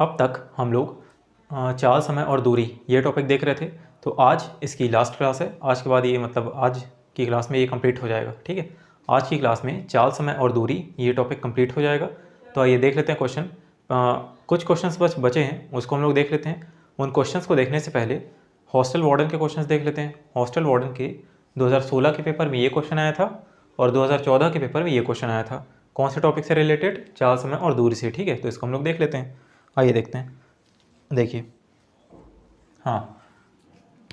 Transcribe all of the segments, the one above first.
अब तक हम लोग चाल, समय और दूरी ये टॉपिक देख रहे थे। तो आज इसकी लास्ट क्लास है। आज के बाद ये मतलब आज की क्लास में ये कंप्लीट हो जाएगा। ठीक है, आज की क्लास में चाल, समय और दूरी ये टॉपिक कंप्लीट हो जाएगा। तो आइए देख लेते हैं क्वेश्चन। कुछ क्वेश्चंस बस बचे हैं, उसको हम लोग देख लेते हैं। उन क्वेश्चंस को देखने से पहले हॉस्टल वार्डन के क्वेश्चंस देख लेते हैं। हॉस्टल वार्डन के 2016 के पेपर में ये क्वेश्चन आया था और 2014 के पेपर में ये क्वेश्चन आया था। कौन से टॉपिक से रिलेटेड? चाल, समय और दूरी से। ठीक है, तो इसको हम लोग देख लेते हैं। आइए देखते हैं। देखिए, हाँ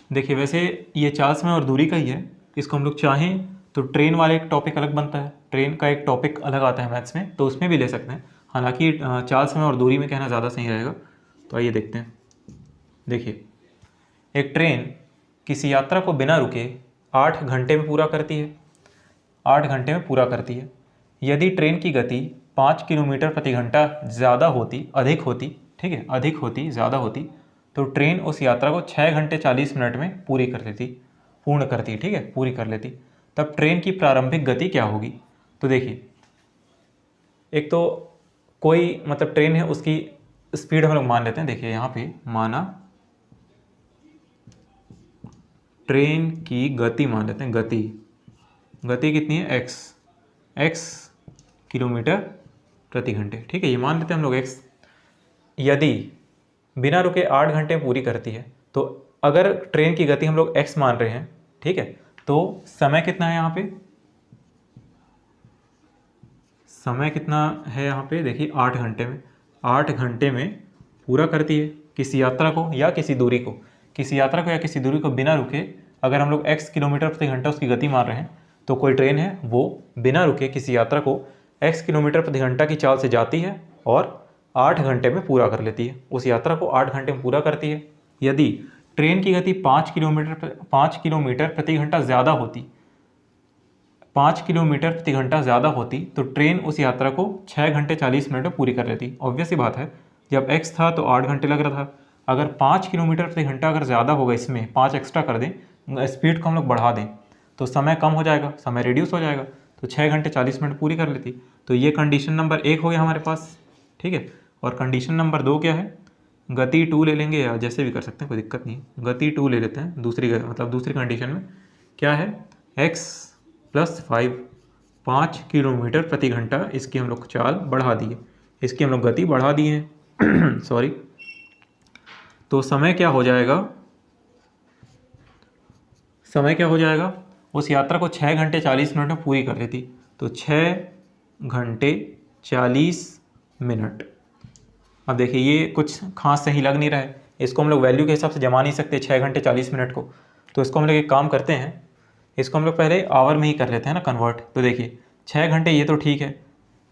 देखिए, वैसे ये चाल, समय और दूरी का ही है। इसको हम लोग चाहें तो ट्रेन वाला एक टॉपिक अलग बनता है, ट्रेन का एक टॉपिक अलग आता है मैथ्स में, तो उसमें भी ले सकते हैं। हालांकि चाल, समय और दूरी में कहना ज़्यादा सही रहेगा। तो आइए देखते हैं। देखिए, एक ट्रेन किसी यात्रा को बिना रुके 8 घंटे में पूरा करती है। 8 घंटे में पूरा करती है। यदि ट्रेन की गति 5 किलोमीटर प्रति घंटा ज़्यादा होती, अधिक होती, ठीक है, अधिक होती, ज़्यादा होती, तो ट्रेन उस यात्रा को 6 घंटे 40 मिनट में पूरी कर लेती, पूर्ण करती, ठीक है, पूरी कर लेती। तब ट्रेन की प्रारंभिक गति क्या होगी? तो देखिए, एक तो कोई मतलब ट्रेन है, उसकी स्पीड हम लोग मान लेते हैं। देखिए यहाँ पे माना ट्रेन की गति मान लेते हैं। गति कितनी है? x किलोमीटर प्रति घंटे, ठीक है, ये मान लेते हैं हम लोग x। यदि बिना रुके 8 घंटे में पूरी करती है, तो अगर ट्रेन की गति हम लोग x मान रहे हैं, ठीक है, तो समय कितना है यहाँ पे? समय कितना है यहाँ पे? देखिए 8 घंटे में, 8 घंटे में पूरा करती है किसी यात्रा को या किसी दूरी को, किसी यात्रा को या किसी दूरी को बिना रुके। अगर हम लोग x किलोमीटर प्रति घंटा उसकी गति मान रहे हैं, तो कोई ट्रेन है वो बिना रुके किसी यात्रा को x किलोमीटर प्रति घंटा की चाल से जाती है और 8 घंटे में पूरा कर लेती है। उस यात्रा को 8 घंटे में पूरा करती है। यदि ट्रेन की गति 5 किलोमीटर प्रति घंटा ज़्यादा होती, 5 किलोमीटर प्रति घंटा ज़्यादा होती, तो ट्रेन उस यात्रा को 6 घंटे 40 मिनट में पूरी कर लेती। ऑब्वियस सी बात है, जब x था तो 8 घंटे लग रहा था। अगर 5 किलोमीटर प्रति घंटा अगर ज़्यादा होगा, इसमें 5 एक्स्ट्रा कर दें, स्पीड को हम लोग बढ़ा दें, तो समय कम हो जाएगा, समय रिड्यूस हो जाएगा, तो 6 घंटे 40 मिनट पूरी कर लेती। तो ये कंडीशन नंबर 1 हो गया हमारे पास, ठीक है। और कंडीशन नंबर 2 क्या है? गति 2 ले लेंगे, या जैसे भी कर सकते हैं, कोई दिक्कत नहीं। गति 2 ले लेते हैं। दूसरी कंडीशन में क्या है? x + 5 किलोमीटर प्रति घंटा, इसकी हम लोग चाल बढ़ा दिए, इसकी हम लोग गति बढ़ा दिए हैं सॉरी। तो समय क्या हो जाएगा? समय क्या हो जाएगा? उस यात्रा को 6 घंटे 40 मिनट में पूरी कर लेती, तो 6 घंटे 40 मिनट। अब देखिए, ये कुछ खास सही लग नहीं रहा है, इसको हम लोग वैल्यू के हिसाब से जमा नहीं सकते 6 घंटे 40 मिनट को। तो इसको हम लोग एक काम करते हैं, इसको हम लोग पहले आवर में ही कर लेते हैं ना कन्वर्ट। तो देखिए 6 घंटे ये तो ठीक है,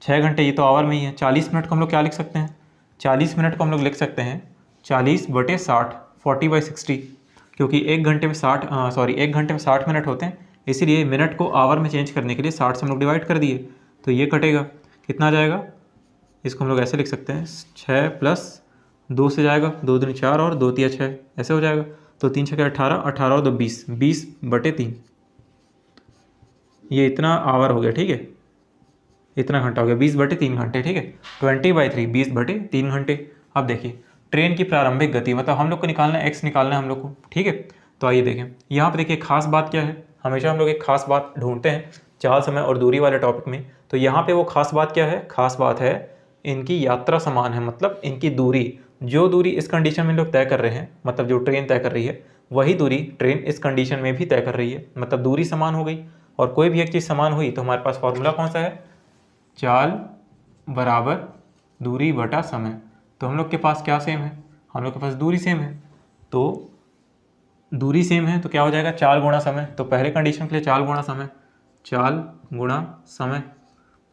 6 घंटे ये तो आवर में ही है। 40 मिनट को हम लोग क्या लिख सकते हैं? 40 मिनट को हम लोग लिख सकते हैं 40/60, 40/60, क्योंकि 1 घंटे में 60 मिनट होते हैं, इसीलिए मिनट को आवर में चेंज करने के लिए 60 से हम लोग डिवाइड कर दिए। तो ये कटेगा, कितना जाएगा? इसको हम लोग ऐसे लिख सकते हैं, 6 + 2 से जाएगा, 2 दूनी 4 और 2 तिया 6, ऐसे हो जाएगा। तो 3 छक्के 18, 18 और 2 20, 20/3, ये इतना आवर हो गया, ठीक है, इतना घंटा हो गया, 20/3 घंटे, ठीक है। 20/3, 20/3 घंटे। अब देखिए, ट्रेन की प्रारंभिक गति, मतलब हम लोग को निकालना है, x निकालना है हम लोग को, ठीक है। तो आइए देखें, यहाँ पर देखिए खास बात क्या है, हमेशा हम लोग एक खास बात ढूंढते हैं चाल, समय और दूरी वाले टॉपिक में। तो यहाँ पे वो खास बात क्या है? खास बात है इनकी यात्रा समान है, मतलब इनकी दूरी, जो दूरी इस कंडीशन में लोग तय कर रहे हैं, मतलब जो ट्रेन तय कर रही है, वही दूरी ट्रेन इस कंडीशन में भी तय कर रही है, मतलब दूरी समान हो गई। और कोई भी एक चीज़ समान हुई तो हमारे पास फॉर्मूला कौन सा है? चाल बराबर दूरी बटा समय। तो हम लोग के पास क्या सेम है? हम लोग के पास दूरी सेम है। तो दूरी सेम है तो क्या हो जाएगा? चाल गुणा समय। तो पहले कंडीशन के लिए चाल गुणा समय, चाल गुणा समय,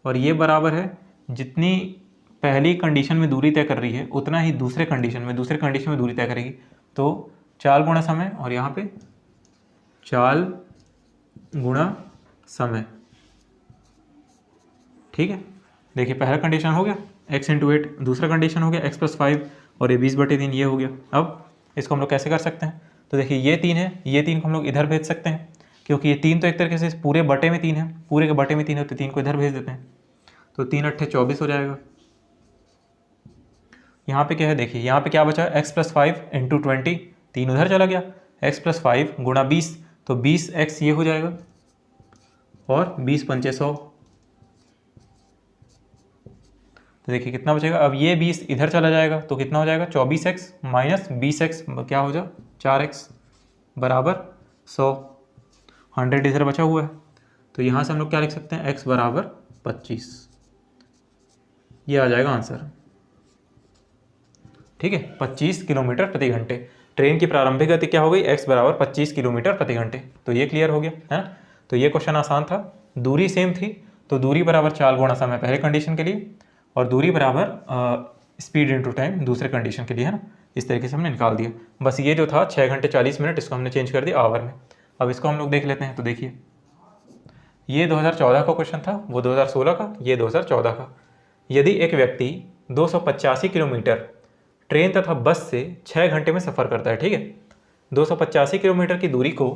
और ये बराबर है जितनी पहली कंडीशन में दूरी तय कर रही है उतना ही दूसरे कंडीशन में दूरी तय करेगी। तो चाल गुणा समय, और यहाँ पे चाल गुणा समय, ठीक है। देखिए पहला कंडीशन हो गया x × 8, दूसरा कंडीशन हो गया x + 5, और ये 20/3 ये हो गया। अब इसको हम लोग कैसे कर सकते हैं? तो देखिए ये 3 है, ये 3 को हम लोग इधर भेज सकते हैं, क्योंकि ये 3 तो एक तरीके से पूरे बटे में 3 है, पूरे के बटे में 3 है, तो 3 को इधर भेज देते हैं। तो 3 × 8 = 24 हो जाएगा। यहाँ पे क्या है देखिए, यहाँ पे क्या बचा, x+5 इंटू 20, 3 उधर चला गया, x+5 गुणा 20, तो 20x ये हो जाएगा, और 20 पंचे 100, तो देखिए कितना बचेगा। अब ये 20 इधर चला जाएगा तो कितना हो जाएगा, 24x माइनस 20x क्या हो जाए 4x बराबर 100, 100 इधर बचा हुआ है, तो यहाँ से हम लोग क्या लिख सकते हैं, x बराबर 25, ये आ जाएगा आंसर। ठीक है, 25 किलोमीटर प्रति घंटे। ट्रेन की प्रारंभिक गति क्या हो गई, x बराबर 25 किलोमीटर प्रति घंटे। तो ये क्लियर हो गया है ना। तो ये क्वेश्चन आसान था, दूरी सेम थी, तो दूरी बराबर चाल गुणा समय पहले कंडीशन के लिए, और दूरी बराबर स्पीड इंटू टाइम दूसरे कंडीशन के लिए, है ना। इस तरीके से हमने निकाल दिया। बस ये जो था 6 घंटे 40 मिनट, इसको हमने चेंज कर दिया आवर में। अब इसको हम लोग देख लेते हैं। तो देखिए, ये 2014 का क्वेश्चन था, वो 2016 का, ये 2014 का। यदि एक व्यक्ति 285 किलोमीटर ट्रेन तथा बस से 6 घंटे में सफ़र करता है, ठीक है, 285 किलोमीटर की दूरी को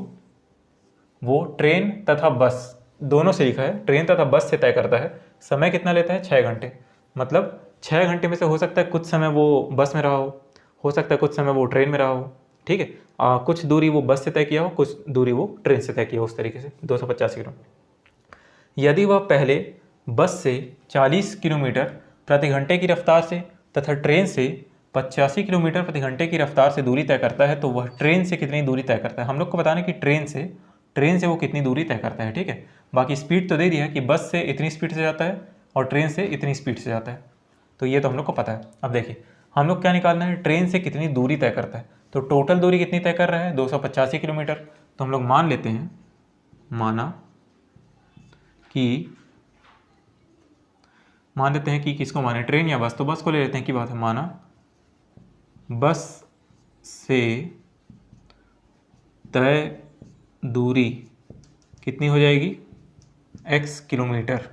वो ट्रेन तथा बस दोनों से लिखा है, ट्रेन तथा बस से तय करता है, समय कितना लेता है, 6 घंटे। मतलब 6 घंटे में से हो सकता है कुछ समय वो बस में रहा हो सकता है कुछ समय वो ट्रेन में रहा हो, ठीक है। कुछ दूरी वो बस से तय किया हो, कुछ दूरी वो ट्रेन से तय किया हो, उस तरीके से 285 किलोमीटर। यदि वह पहले बस से 40 किलोमीटर प्रति घंटे की रफ्तार से तथा ट्रेन से 85 किलोमीटर प्रति घंटे की रफ्तार से दूरी तय करता है, तो वह ट्रेन से कितनी दूरी तय करता है। हम लोग को बताना कि ट्रेन से वो कितनी दूरी तय करता है, ठीक है। बाकी स्पीड तो दे दिया है कि बस से इतनी स्पीड से जाता है और ट्रेन से इतनी स्पीड से जाता है, तो ये तो हम लोग को पता है। अब देखिए, हम लोग क्या निकालना है, ट्रेन से कितनी दूरी तय करता है। तो टोटल दूरी कितनी तय कर रहा है, 285 किलोमीटर। तो हम लोग मान लेते हैं, मान लेते हैं कि किसको माने, ट्रेन या बस, तो बस को ले लेते हैं कि बात है। माना बस से तय दूरी कितनी हो जाएगी, x किलोमीटर,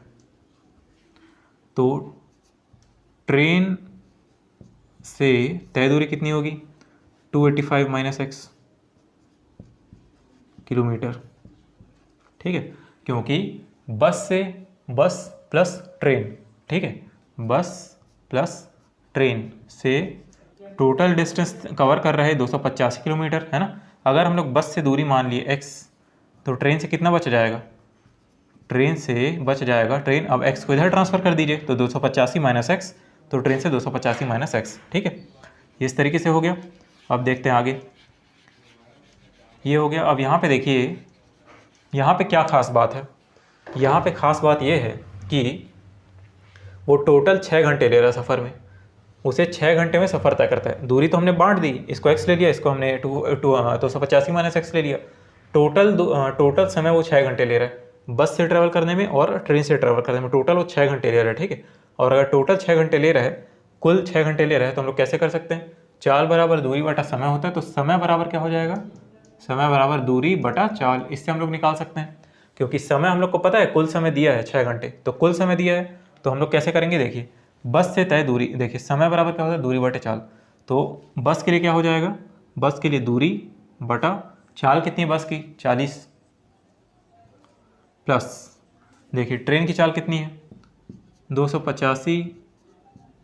तो ट्रेन से तय दूरी कितनी होगी, 285 माइनस x किलोमीटर, ठीक है। क्योंकि बस प्लस ट्रेन, ठीक है, बस प्लस ट्रेन से टोटल डिस्टेंस कवर कर रहे हैं 285 किलोमीटर, है ना। अगर हम लोग बस से दूरी मान लिए x, तो ट्रेन से कितना बच जाएगा, ट्रेन से बच जाएगा, ट्रेन अब x को इधर ट्रांसफर कर दीजिए, तो 285 माइनस x, तो ट्रेन से 285 माइनस x, ठीक है। इस तरीके से हो गया। अब देखते हैं आगे, ये हो गया। अब यहाँ पे देखिए, यहाँ पे क्या खास बात है, यहाँ पे खास बात ये है कि वो टोटल 6 घंटे ले रहा है सफ़र में, उसे 6 घंटे में सफ़र तय करता है। दूरी तो हमने बांट दी, इसको x ले लिया, इसको हमने 285 माइनस x ले लिया। टोटल समय वो 6 घंटे ले रहा है बस से ट्रैवल करने में और ट्रेन से ट्रैवल करने में, टोटल वो 6 घंटे ले रहा है, ठीक है। और अगर टोटल 6 घंटे ले रहा है, कुल 6 घंटे ले रहा है, तो हम लोग कैसे कर सकते हैं, चाल बराबर दूरी बटा समय होता है, तो समय बराबर क्या हो जाएगा, समय बराबर दूरी बटा चाल। इससे हम लोग निकाल सकते हैं, क्योंकि समय हम लोग को पता है, कुल समय दिया है 6 घंटे, तो कुल समय दिया है, तो हम लोग कैसे करेंगे, देखिए बस से तय दूरी, देखिए समय बराबर क्या होता है, दूरी बटे चाल। तो बस के लिए क्या हो जाएगा, बस के लिए दूरी बटा चाल कितनी है बस की, 40, प्लस देखिए ट्रेन की चाल कितनी है, 285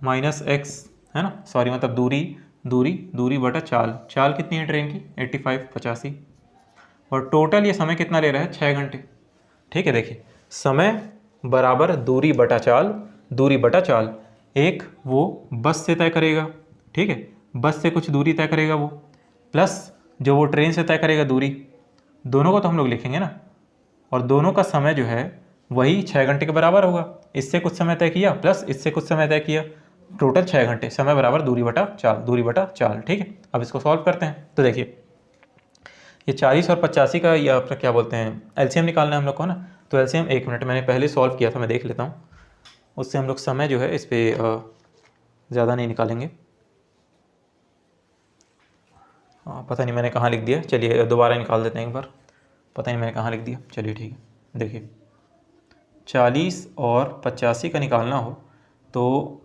माइनस x, है ना, सॉरी मतलब दूरी बटा चाल कितनी है ट्रेन की, 85 85, और टोटल ये समय कितना ले रहा है, 6 घंटे, ठीक है। देखिए समय बराबर दूरी बटा चाल, एक वो बस से तय करेगा, ठीक है, बस से कुछ दूरी तय करेगा वो, प्लस जो वो ट्रेन से तय करेगा दूरी, दोनों को तो हम लोग लिखेंगे ना, और दोनों का समय जो है वही 6 घंटे के बराबर होगा। इससे कुछ समय तय किया प्लस इससे कुछ समय तय किया, टोटल 6 घंटे, समय बराबर दूरी बटा चाल, ठीक है। अब इसको सॉल्व करते हैं। तो देखिए ये 40 और 85 का या क्या बोलते हैं, एलसीएम निकालना है हम लोग को ना। तो एलसीएम 1 मिनट, मैंने पहले सॉल्व किया था, मैं देख लेता हूँ, उससे हम लोग समय जो है इस पर ज़्यादा नहीं निकालेंगे। पता नहीं मैंने कहाँ लिख दिया, चलिए दोबारा निकाल देते हैं एक बार, पता नहीं मैंने कहाँ लिख दिया, चलिए ठीक है। देखिए 40 और 85 का निकालना हो, तो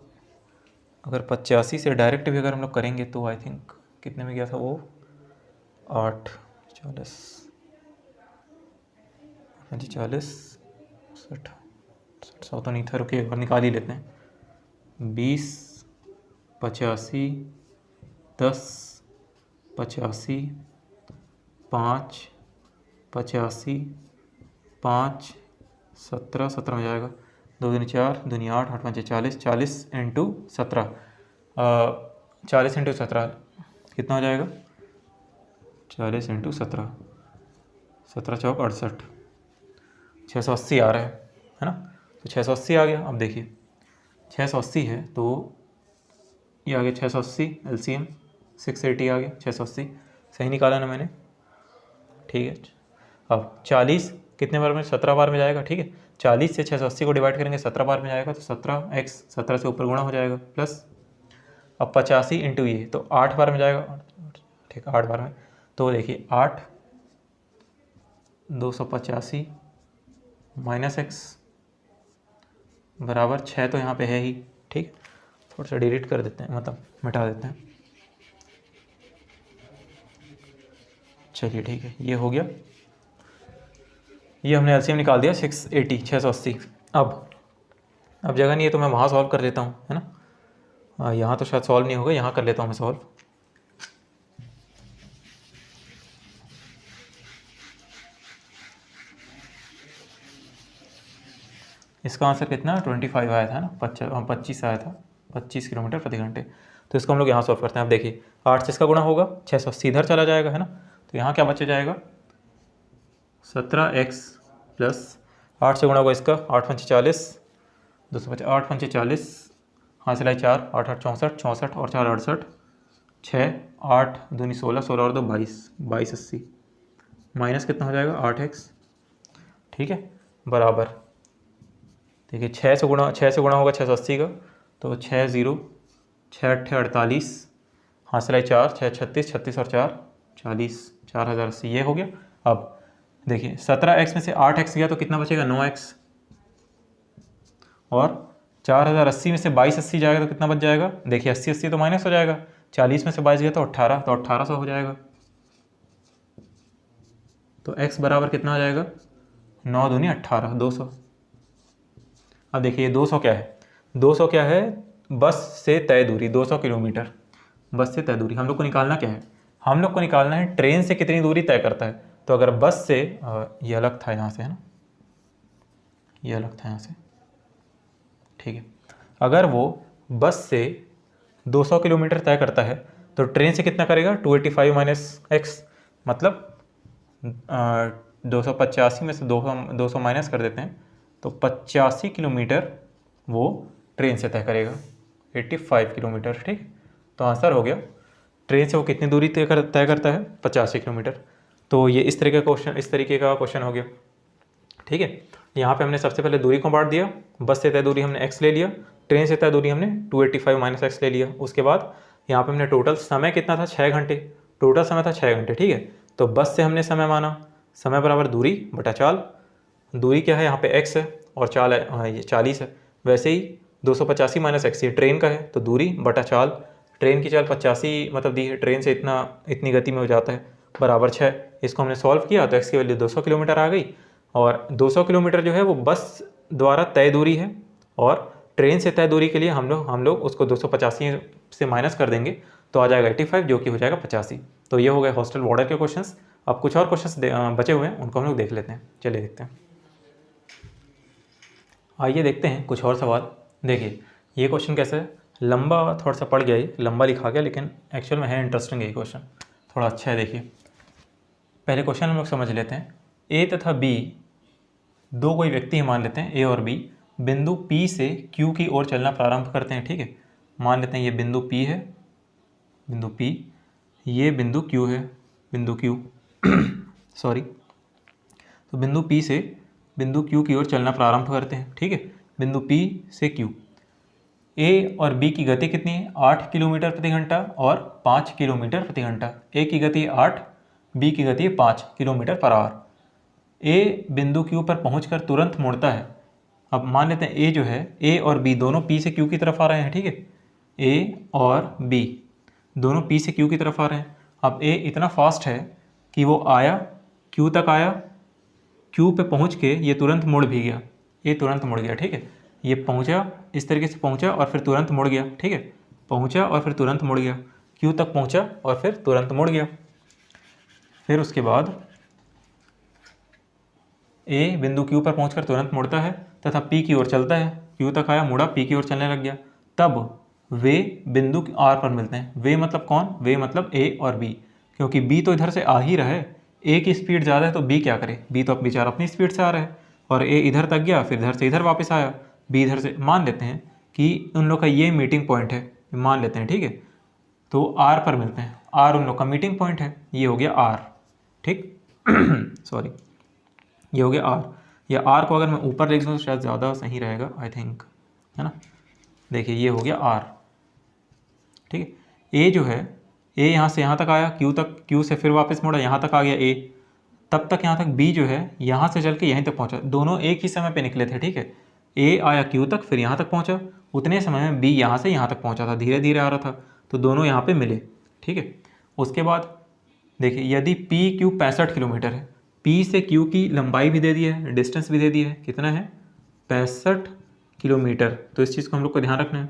अगर 85 से डायरेक्ट भी अगर हम लोग करेंगे तो आई थिंक कितने में गया था वो, 8 40 40 60 100 तो नहीं था, रुकिए एक बार निकाल ही लेते हैं, 20 85, 10, 85, 5, 85, 5, 17, 17 में जाएगा, 2 दूनी 4, दूनी 8, 8 पंचे 40, 40 इंटू 17, 40 इंटू 17 कितना हो जाएगा? 40 इंटू 17, 17 चौक 68, 680 आ रहा है ना। तो 680 आ गया। अब देखिए 680 है तो ये आ गया 680, LCM 680 आ गया, 680 सही निकाला ना मैंने, ठीक है। अब 40 कितने बार में? 17 बार में जाएगा, ठीक है। 40 से 680 को डिवाइड करेंगे 17 बार में जाएगा तो 17x 17 से ऊपर गुणा हो जाएगा, प्लस अब 85 इंटू ये तो 8 बार में जाएगा, ठीक है 8 बार में। तो देखिए 8 285 माइनस x बराबर 6 तो यहाँ पे है ही, ठीक। थोड़ा सा डिलीट कर देते हैं, मतलब मिटा देते हैं। चलिए ठीक है, ये हो गया, ये हमने एलसीएम निकाल दिया 680 680। अब जगह नहीं है तो मैं वहाँ सॉल्व कर लेता हूँ, है ना। यहाँ तो शायद सॉल्व नहीं होगा, यहाँ कर लेता हूँ मैं सॉल्व। इसका आंसर कितना? 25 आया था ना, 25 आया था, 25 किलोमीटर प्रति घंटे। तो इसको हम लोग यहाँ सॉल्व करते हैं। अब देखिए 8 से इसका गुणा होगा, 680 इधर चला जाएगा, है ना। तो यहाँ क्या बच जाएगा? 17x प्लस 8 से गुणा होगा इसका, 8 पंचे 40, 250, 8 पंचे 40, हाँ सिलाई 4, 8 8 64, 64 और 4 68, 6 8 दूनी 16, 16 और 2 22, 2280 माइनस कितना हो जाएगा? 8x, ठीक है, बराबर देखिए 6 से गुणा होगा 680 का, तो 6 0, 6 8 48, हाँ सिलाई 4, 6 36, 36 और 4 40, 4080 ये हो गया। अब देखिए 17x में से 8x गया तो कितना बचेगा? 9x, और 4080 में से 2280 जाएगा तो कितना बच जाएगा? देखिए 80 80 तो माइनस हो जाएगा, 40 में से 22 गया तो 18, तो 1800 हो जाएगा। तो x बराबर कितना हो जाएगा? 9 दूनी 18, 200। अब देखिए 200 क्या है? 200 क्या है? बस से तय दूरी, 200 किलोमीटर बस से तय दूरी। हम लोग को निकालना क्या है? हम लोग को निकालना है ट्रेन से कितनी दूरी तय करता है। तो अगर बस से ये अलग था यहाँ से, है ना, ये अलग था यहाँ से, ठीक है। अगर वो बस से 200 किलोमीटर तय करता है तो ट्रेन से कितना करेगा? 285 माइनस एक्स, मतलब 285 में से 200 माइनस कर देते हैं तो 85 किलोमीटर वो ट्रेन से तय करेगा, 85 किलोमीटर, ठीक। तो आंसर हो गया ट्रेन से वो कितनी दूरी तय करता है? 85 किलोमीटर। तो ये इस तरीके का क्वेश्चन हो गया, ठीक है। यहाँ पे हमने सबसे पहले दूरी को बांट दिया, बस से तय दूरी हमने x ले लिया, ट्रेन से तय दूरी हमने 285 माइनस एक्स ले लिया। उसके बाद यहाँ पे हमने टोटल समय कितना था? 6 घंटे, टोटल समय था 6 घंटे, ठीक है। तो बस से हमने समय माना, समय बराबर दूरी बटा चाल, दूरी क्या है यहाँ पे x है और चाल है ये 40 है। वैसे ही 285 माइनस एक्स ये ट्रेन का है, तो दूरी बटा चाल, ट्रेन की चाल 85 मतलब दी है, ट्रेन से इतनी गति में हो जाता है, बराबर 6। इसको हमने सॉल्व किया तो x की वैल्यू 200 किलोमीटर आ गई, और 200 किलोमीटर जो है वो बस द्वारा तय दूरी है, और ट्रेन से तय दूरी के लिए हम लोग उसको 285 से माइनस कर देंगे तो आ जाएगा 85, जो कि हो जाएगा 85। तो ये हो गए हॉस्टल बॉर्डर के क्वेश्चंस। अब कुछ और क्वेश्चंस बचे हुए हैं, उनको हम लोग देख लेते हैं। चलिए देखते हैं, आइए देखते हैं कुछ और सवाल। देखिए ये क्वेश्चन कैसा है, लंबा थोड़ा सा पड़ गया, ये लंबा लिखा गया, लेकिन एक्चुअल में है इंटरेस्टिंग ये क्वेश्चन, थोड़ा अच्छा है। देखिए पहले क्वेश्चन हम लोग समझ लेते हैं। ए तथा बी दो कोई व्यक्ति मान लेते हैं, ए और बी बिंदु P से Q की ओर चलना प्रारंभ करते हैं, ठीक है। मान लेते हैं ये बिंदु P है, बिंदु P, ये बिंदु Q है, बिंदु Q सॉरी। तो बिंदु P से बिंदु Q की ओर चलना प्रारंभ करते हैं, ठीक है। बिंदु P से Q, A और B की गति कितनी है? 8 किलोमीटर प्रति घंटा और 5 किलोमीटर प्रति घंटा। A की गति 8, B की गति 5 किलोमीटर पर आवर। A बिंदु Q पर पहुंचकर तुरंत मुड़ता है। अब मान लेते हैं A जो है, A और B दोनों P से Q की तरफ आ रहे हैं, ठीक है। A और B दोनों P से Q की तरफ आ रहे हैं। अब A इतना फास्ट है कि वो आया, Q तक आया, Q पे पहुंच के ये तुरंत मुड़ भी गया, ये तुरंत मुड़ गया, ठीक है। ये पहुंचा, इस तरीके से पहुंचा और फिर तुरंत मुड़ गया, ठीक है। पहुंचा और फिर तुरंत मुड़ गया, Q तक पहुंचा और फिर तुरंत मुड़ गया। फिर उसके बाद A बिंदु Q पर पहुंचकर तुरंत मुड़ता है तथा P की ओर चलता है। Q तक आया, मुड़ा, P की ओर चलने लग गया। तब वे बिंदु R पर मिलते हैं। वे मतलब कौन? वे मतलब A और B, क्योंकि B तो इधर से आ ही रहा है, A की स्पीड ज़्यादा है तो B क्या करे? B तो बेचारा अपनी स्पीड से आ रहा है और A इधर तक गया, फिर इधर से इधर वापस आया। B इधर से, मान लेते हैं कि उन लोग का ये मीटिंग पॉइंट है, मान लेते हैं, ठीक है। तो R पर मिलते हैं, R उन लोग का मीटिंग पॉइंट है, ये हो गया R, ठीक। सॉरी, ये हो गया R। या R को अगर मैं ऊपर लिख दूँ तो शायद ज़्यादा सही रहेगा, आई थिंक, है ना। देखिए ये हो गया R, ठीक है। A जो है, A यहाँ से यहाँ तक आया, Q तक, Q से फिर वापस मुड़ा, यहाँ तक आ गया A, तब तक यहाँ तक B जो है यहाँ से चल के यहीं तक पहुँचा। दोनों एक ही समय पे निकले थे, ठीक है। A आया Q तक, फिर यहाँ तक पहुँचा, उतने समय में B यहाँ से यहाँ तक पहुँचा था, धीरे धीरे आ रहा था, तो दोनों यहाँ पे मिले, ठीक है। उसके बाद देखिए, यदि PQ 65 किलोमीटर है, P से Q की लंबाई भी दे दी है, डिस्टेंस भी दे दी है, कितना है? 65 किलोमीटर। तो इस चीज़ को हम लोग को ध्यान रखना है,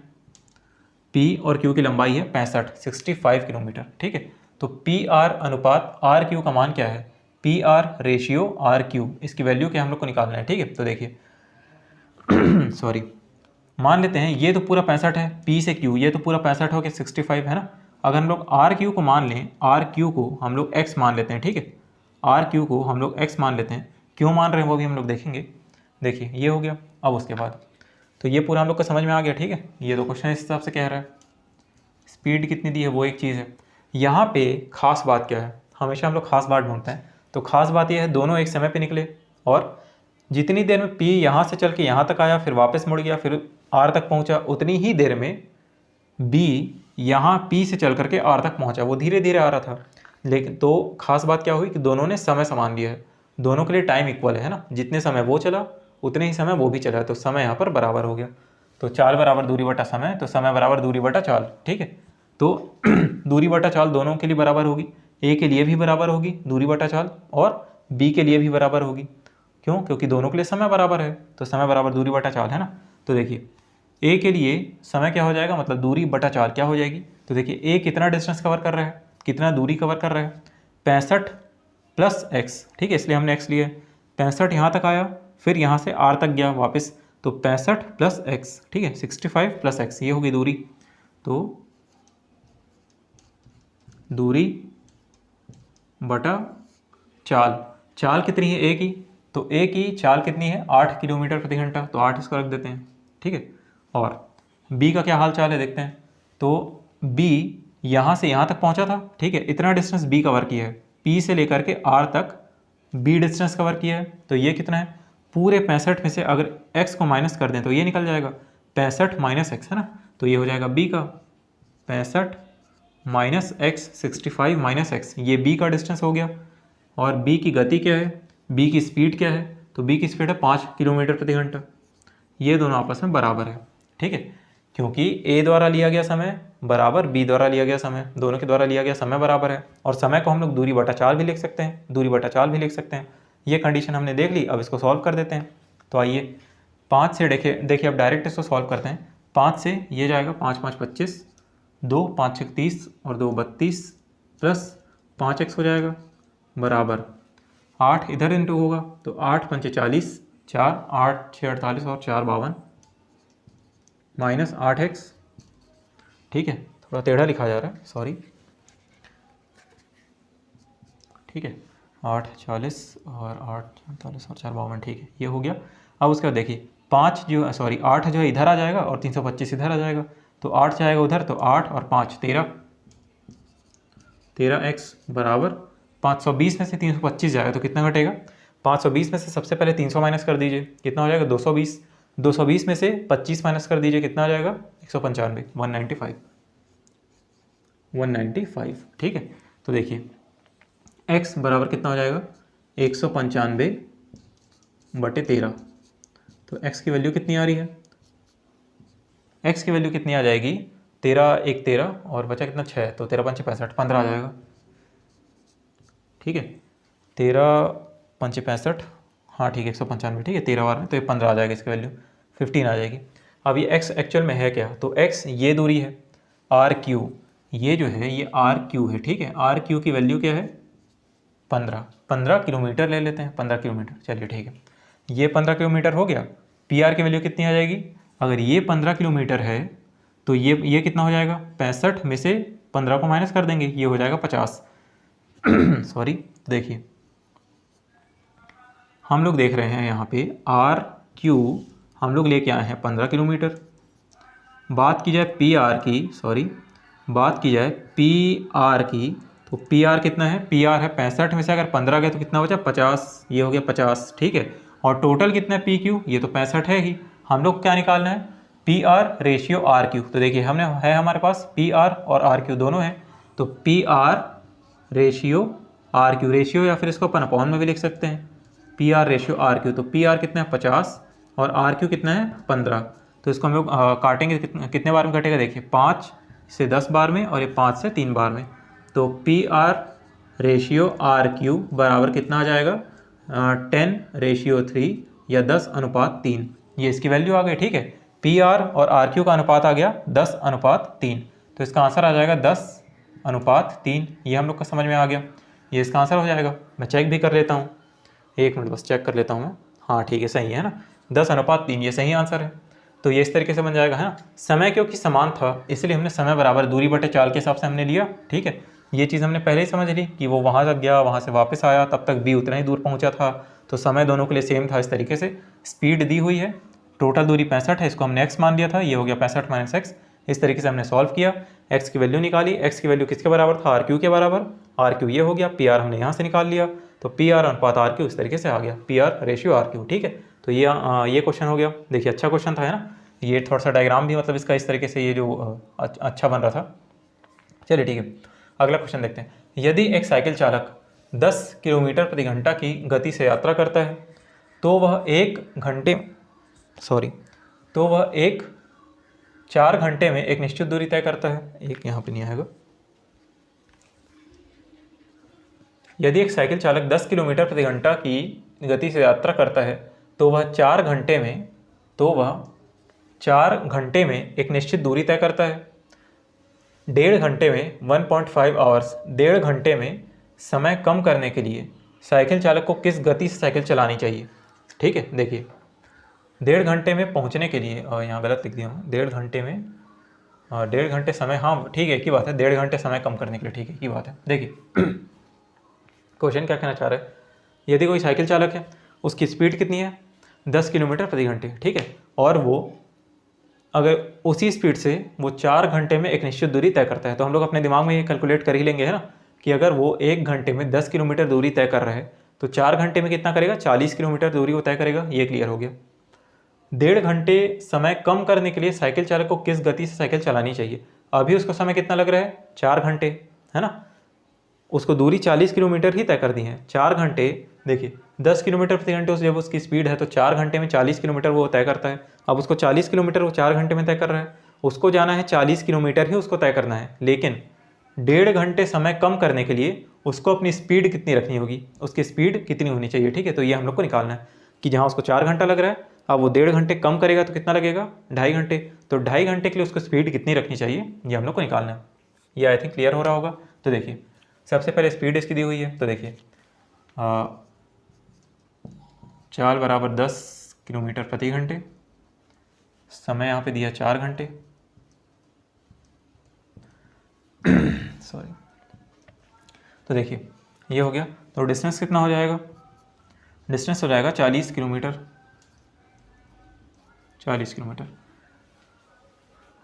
P और Q की लंबाई है 65 किलोमीटर, ठीक है। तो PR अनुपात RQ का मान क्या है? PR रेशियो RQ, इसकी वैल्यू क्या हम लोग को निकालना है, ठीक है। तो देखिए सॉरी, मान लेते हैं ये तो पूरा 65 है, P से Q ये तो पूरा 65 हो गया, 65 है ना। अगर हम लोग RQ को मान लें, RQ को हम लोग X मान लेते हैं, ठीक है। RQ को हम लोग X मान लेते हैं, क्यों मान रहे हैं वो भी हम लोग देखेंगे। देखिए ये हो गया। अब उसके बाद तो ये पूरा हम लोग को समझ में आ गया, ठीक है। ये तो क्वेश्चन इस हिसाब से कह रहा है, स्पीड कितनी दी है वो एक चीज़ है। यहाँ पे खास बात क्या है? हमेशा हम लोग खास बात ढूंढते हैं, तो खास बात ये है दोनों एक समय पे निकले और जितनी देर में P यहाँ से चल के यहाँ तक आया, फिर वापस मुड़ गया, फिर R तक पहुँचा, उतनी ही देर में B यहाँ P से चल करके R तक पहुँचा। वो धीरे धीरे आ रहा था, लेकिन तो खास बात क्या हुई कि दोनों ने समय समान लिया है, दोनों के लिए टाइम इक्वल है ना। जितने समय वो चला उतने ही समय वो भी चला, तो समय यहाँ पर बराबर हो गया। तो चाल बराबर दूरी बटा समय, तो समय बराबर दूरी बटा चाल, ठीक है। तो दूरी बटा चाल दोनों के लिए बराबर होगी, A के लिए भी बराबर होगी दूरी बटा चाल और B के लिए भी बराबर होगी। क्यों? क्योंकि दोनों के लिए समय बराबर है, तो समय बराबर दूरी बटा चाल है ना। तो देखिए A के लिए समय क्या हो जाएगा, मतलब दूरी बटा चाल क्या हो जाएगी। तो देखिए A कितना डिस्टेंस कवर कर रहा है, कितना दूरी कवर कर रहा है, 65 प्लस x, ठीक है, इसलिए हमने x लिया। 65 यहाँ तक आया, फिर यहाँ से R तक गया वापस, तो 65 प्लस x, ठीक है, 65 प्लस x, ये होगी दूरी। तो दूरी बटा चाल, चाल कितनी है A की, तो A की चाल कितनी है, 8 किलोमीटर प्रति घंटा, तो 8 इसको रख देते हैं, ठीक है। और B का क्या हाल चाल है देखते हैं। तो B यहाँ से यहाँ तक पहुँचा था, ठीक है, इतना डिस्टेंस B कवर किया है, P से लेकर के R तक B डिस्टेंस कवर किया है। तो ये कितना है, पूरे 65 में से अगर x को माइनस कर दें तो ये निकल जाएगा 65 माइनस x, है ना। तो ये हो जाएगा B का 65 माइनस x, 65 माइनस x, ये B का डिस्टेंस हो गया। और B की गति क्या है, B की स्पीड क्या है, तो B की स्पीड है 5 किलोमीटर प्रति घंटा। ये दोनों आपस में बराबर है, ठीक है, क्योंकि A द्वारा लिया गया समय बराबर B द्वारा लिया गया समय, दोनों के द्वारा लिया गया समय बराबर है। और समय को हम लोग दूरी बटा चाल भी लिख सकते हैं, दूरी बटा चाल भी लिख सकते हैं। ये कंडीशन हमने देख ली, अब इसको सॉल्व कर देते हैं। तो आइए 5 से देखिए अब डायरेक्ट इसको सॉल्व करते हैं। 5 से ये जाएगा 5 5 25, 2 5 6 30 और 2 32 प्लस 5x हो जाएगा बराबर 8, इधर इंटू होगा तो 8 पंचे 40, 4 8 6 48 और 4 52 माइनस 8x, ठीक है, थोड़ा टेढ़ा लिखा जा रहा है, सॉरी, ठीक है, 8 40 और 8 48 और 4 52, ठीक है, ये हो गया। अब उसके बाद देखिए 5 जो सॉरी 8 जो है इधर आ जाएगा और 325 इधर आ जाएगा, तो 8 जाएगा उधर, तो 8 और 5 13x बराबर 520 में से 325 जाएगा तो कितना घटेगा, 520 में से सबसे पहले 300 माइनस कर दीजिए, कितना हो जाएगा 220, 220 में से 25 माइनस कर दीजिए, कितना आ जाएगा 195, 195, ठीक है। तो देखिए x बराबर कितना हो जाएगा 195 बटे 13, तो x की वैल्यू कितनी आ रही है, x की वैल्यू कितनी आ जाएगी, 13 1 13 और बचा कितना 6, तो 13 5 65, 15 आ जाएगा, ठीक है, 13 5 65, हाँ ठीक है 195, ठीक है, 13 बार में तो ये 15 आ जाएगा, इसकी वैल्यू 15 आ जाएगी। अब ये x एक्चुअल में है क्या, तो x ये दूरी है, आर क्यू, ये जो है ये आर क्यू है, ठीक है। आर क्यू की वैल्यू क्या है 15 किलोमीटर ले लेते हैं, 15 किलोमीटर, चलिए ठीक है। ये 15 किलोमीटर हो गया। पी आर की वैल्यू कितनी आ जाएगी, अगर ये 15 किलोमीटर है तो ये कितना हो जाएगा, 65 में से 15 को माइनस कर देंगे, ये हो जाएगा 50। सॉरी, देखिए हम लोग देख रहे हैं यहाँ पे आर क्यू हम लोग लेके आए हैं 15 किलोमीटर। बात की जाए पी आर की, सॉरी बात की जाए पी आर की, तो पी आर कितना है, पी आर है 65 में से अगर 15 गए तो कितना बचा 50, ये हो गया 50, ठीक है। और टोटल कितना है पी क्यू, ये तो 65 है ही। हम लोग क्या निकालना है, P R ratio R Q. तो देखिए हमने है हमारे पास पी आर और आर क्यू दोनों है, तो P R ratio R Q, ratio या फिर इसको अपन अपॉन में भी लिख सकते हैं, P R ratio R Q. तो पी आर कितना है 50 और आर क्यू कितना है 15। तो इसको हम लोग काटेंगे, कितने बार में कटेगा, देखिए 5 से 10 बार में और ये 5 से 3 बार में। तो P R ratio R Q बराबर कितना आ जाएगा 10:3 या 10:3, ये इसकी वैल्यू आ गई, ठीक है। पी आर और आर क्यू का अनुपात आ गया 10:3, तो इसका आंसर आ जाएगा 10:3। ये हम लोग का समझ में आ गया, ये इसका आंसर हो जाएगा। मैं चेक भी कर लेता हूँ, एक मिनट बस चेक कर लेता हूँ मैं। हाँ ठीक है, सही है ना, 10:3 ये सही आंसर है। तो ये इस तरीके से बन जाएगा, है ना। समय क्योंकि समान था इसलिए हमने समय बराबर दूरी बटे चाल के हिसाब से हमने लिया, ठीक है। ये चीज़ हमने पहले ही समझ ली कि वो वहाँ तक गया, वहाँ से वापस आया, तब तक बी उतना ही दूर पहुँचा था, तो समय दोनों के लिए सेम था। इस तरीके से स्पीड दी हुई है, टोटल दूरी 65 है, इसको हमने एक्स मान लिया था, ये हो गया 65 - एक्स। इस तरीके से हमने सॉल्व किया, एक्स की वैल्यू निकाली। एक्स की वैल्यू किसके बराबर था, आर क्यू के बराबर। आर क्यू ये हो गया, पी आर हमने यहाँ से निकाल लिया, तो पी आर अनुपात आर क्यू इस तरीके से आ गया, P R ratio R Q, ठीक है। तो ये क्वेश्चन हो गया। देखिए अच्छा क्वेश्चन था, है ना। ये थोड़ा सा डायग्राम भी मतलब इसका इस तरीके से ये जो अच्छा बन रहा था। चलिए ठीक है, अगला क्वेश्चन देखते हैं। यदि एक साइकिल चालक 10 किलोमीटर प्रति घंटा की गति से यात्रा करता है तो वह 4 घंटे में एक निश्चित दूरी तय करता है। एक यहाँ पे नहीं आएगा। यदि एक साइकिल चालक 10 किलोमीटर प्रति घंटा की गति से यात्रा करता है तो वह 4 घंटे में एक निश्चित दूरी तय करता है। 1.5 घंटे में 1.5 आवर्स, 1.5 घंटे में समय कम करने के लिए साइकिल चालक को किस गति से साइकिल चलानी चाहिए, ठीक है। देखिए 1.5 घंटे में पहुंचने के लिए, और यहाँ गलत लिख दिया हूँ, 1.5 घंटे में 1.5 घंटे समय, हाँ ठीक है, एक ही बात है, 1.5 घंटे समय कम करने के लिए, ठीक है, एक ही बात है। देखिए क्वेश्चन क्या कहना चाह रहा है, यदि कोई साइकिल चालक है, उसकी स्पीड कितनी है 10 किलोमीटर प्रति घंटे, ठीक है, और वो अगर उसी स्पीड से वो 4 घंटे में एक निश्चित दूरी तय करता है, तो हम लोग अपने दिमाग में ये कैलकुलेट कर ही लेंगे, है ना, कि अगर वो 1 घंटे में 10 किलोमीटर दूरी तय कर रहा है तो 4 घंटे में कितना करेगा, 40 किलोमीटर दूरी वो तय करेगा। ये क्लियर हो गया। 1.5 घंटे समय कम करने के लिए साइकिल चालक को किस गति से साइकिल चलानी चाहिए। अभी उसको समय कितना लग रहा है, 4 घंटे, है ना, उसको दूरी 40 किलोमीटर ही तय कर दी है। 4 घंटे, देखिए 10 किलोमीटर प्रति घंटे जब उसकी स्पीड है तो 4 घंटे में 40 किलोमीटर वो तय करता है। अब उसको 40 किलोमीटर वो 4 घंटे में तय कर रहा है, उसको जाना है 40 किलोमीटर ही उसको तय करना है, लेकिन 1.5 घंटे समय कम करने के लिए उसको अपनी स्पीड कितनी रखनी होगी, उसकी स्पीड कितनी होनी चाहिए, ठीक है। तो ये हम लोग को निकालना है कि जहाँ उसको 4 घंटा लग रहा है, अब वो 1.5 घंटे कम करेगा तो कितना लगेगा, 2.5 घंटे। तो 2.5 घंटे के लिए उसको स्पीड कितनी रखनी चाहिए, ये हम लोग को निकालना है। ये आई थिंक क्लियर हो रहा होगा। तो देखिए सबसे पहले स्पीड इसकी दी हुई है, तो देखिए चाल बराबर 10 किलोमीटर प्रति घंटे, समय यहाँ पे दिया 4 घंटे, सॉरी। तो देखिए ये हो गया, तो डिस्टेंस कितना हो जाएगा, डिस्टेंस हो जाएगा 40 किलोमीटर। 40 किलोमीटर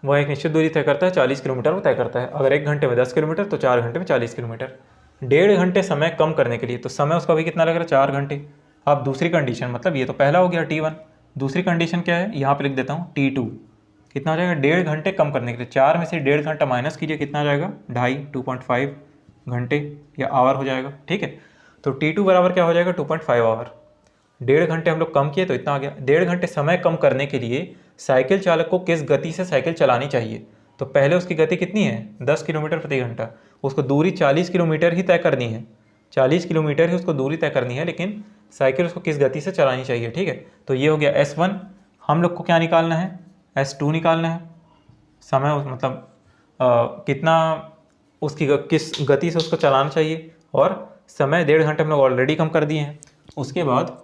वह एक निश्चित दूरी तय करता है, 40 किलोमीटर वो तय करता है। अगर 1 घंटे में 10 किलोमीटर तो 4 घंटे में 40 किलोमीटर। 1.5 घंटे समय कम करने के लिए, तो समय उसका भी कितना लग रहा है, 4 घंटे। अब दूसरी कंडीशन, मतलब ये तो पहला हो गया T1, दूसरी कंडीशन क्या है, यहाँ पे लिख देता हूँ T2। कितना हो जाएगा, 1.5 घंटे कम करने के लिए 4 में से 1.5 घंटा माइनस कीजिए, कितना आ जाएगा, 2.5 घंटे या आवर हो जाएगा, ठीक है। तो T2 बराबर क्या हो जाएगा, 2.5 आवर। 1.5 घंटे हम लोग कम किए तो इतना आ गया। 1.5 घंटे समय कम करने के लिए साइकिल चालक को किस गति से साइकिल चलानी चाहिए। तो पहले उसकी गति कितनी है, 10 किलोमीटर प्रति घंटा, उसको दूरी 40 किलोमीटर ही तय करनी है, 40 किलोमीटर ही उसको दूरी तय करनी है, लेकिन साइकिल उसको किस गति से चलानी चाहिए, ठीक है। तो ये हो गया S1। हम लोग को क्या निकालना है, S2 निकालना है। समय मतलब कितना उसकी किस गति से उसको चलाना चाहिए, और समय 1.5 घंटे हम लोग ऑलरेडी कम कर दिए हैं। उसके बाद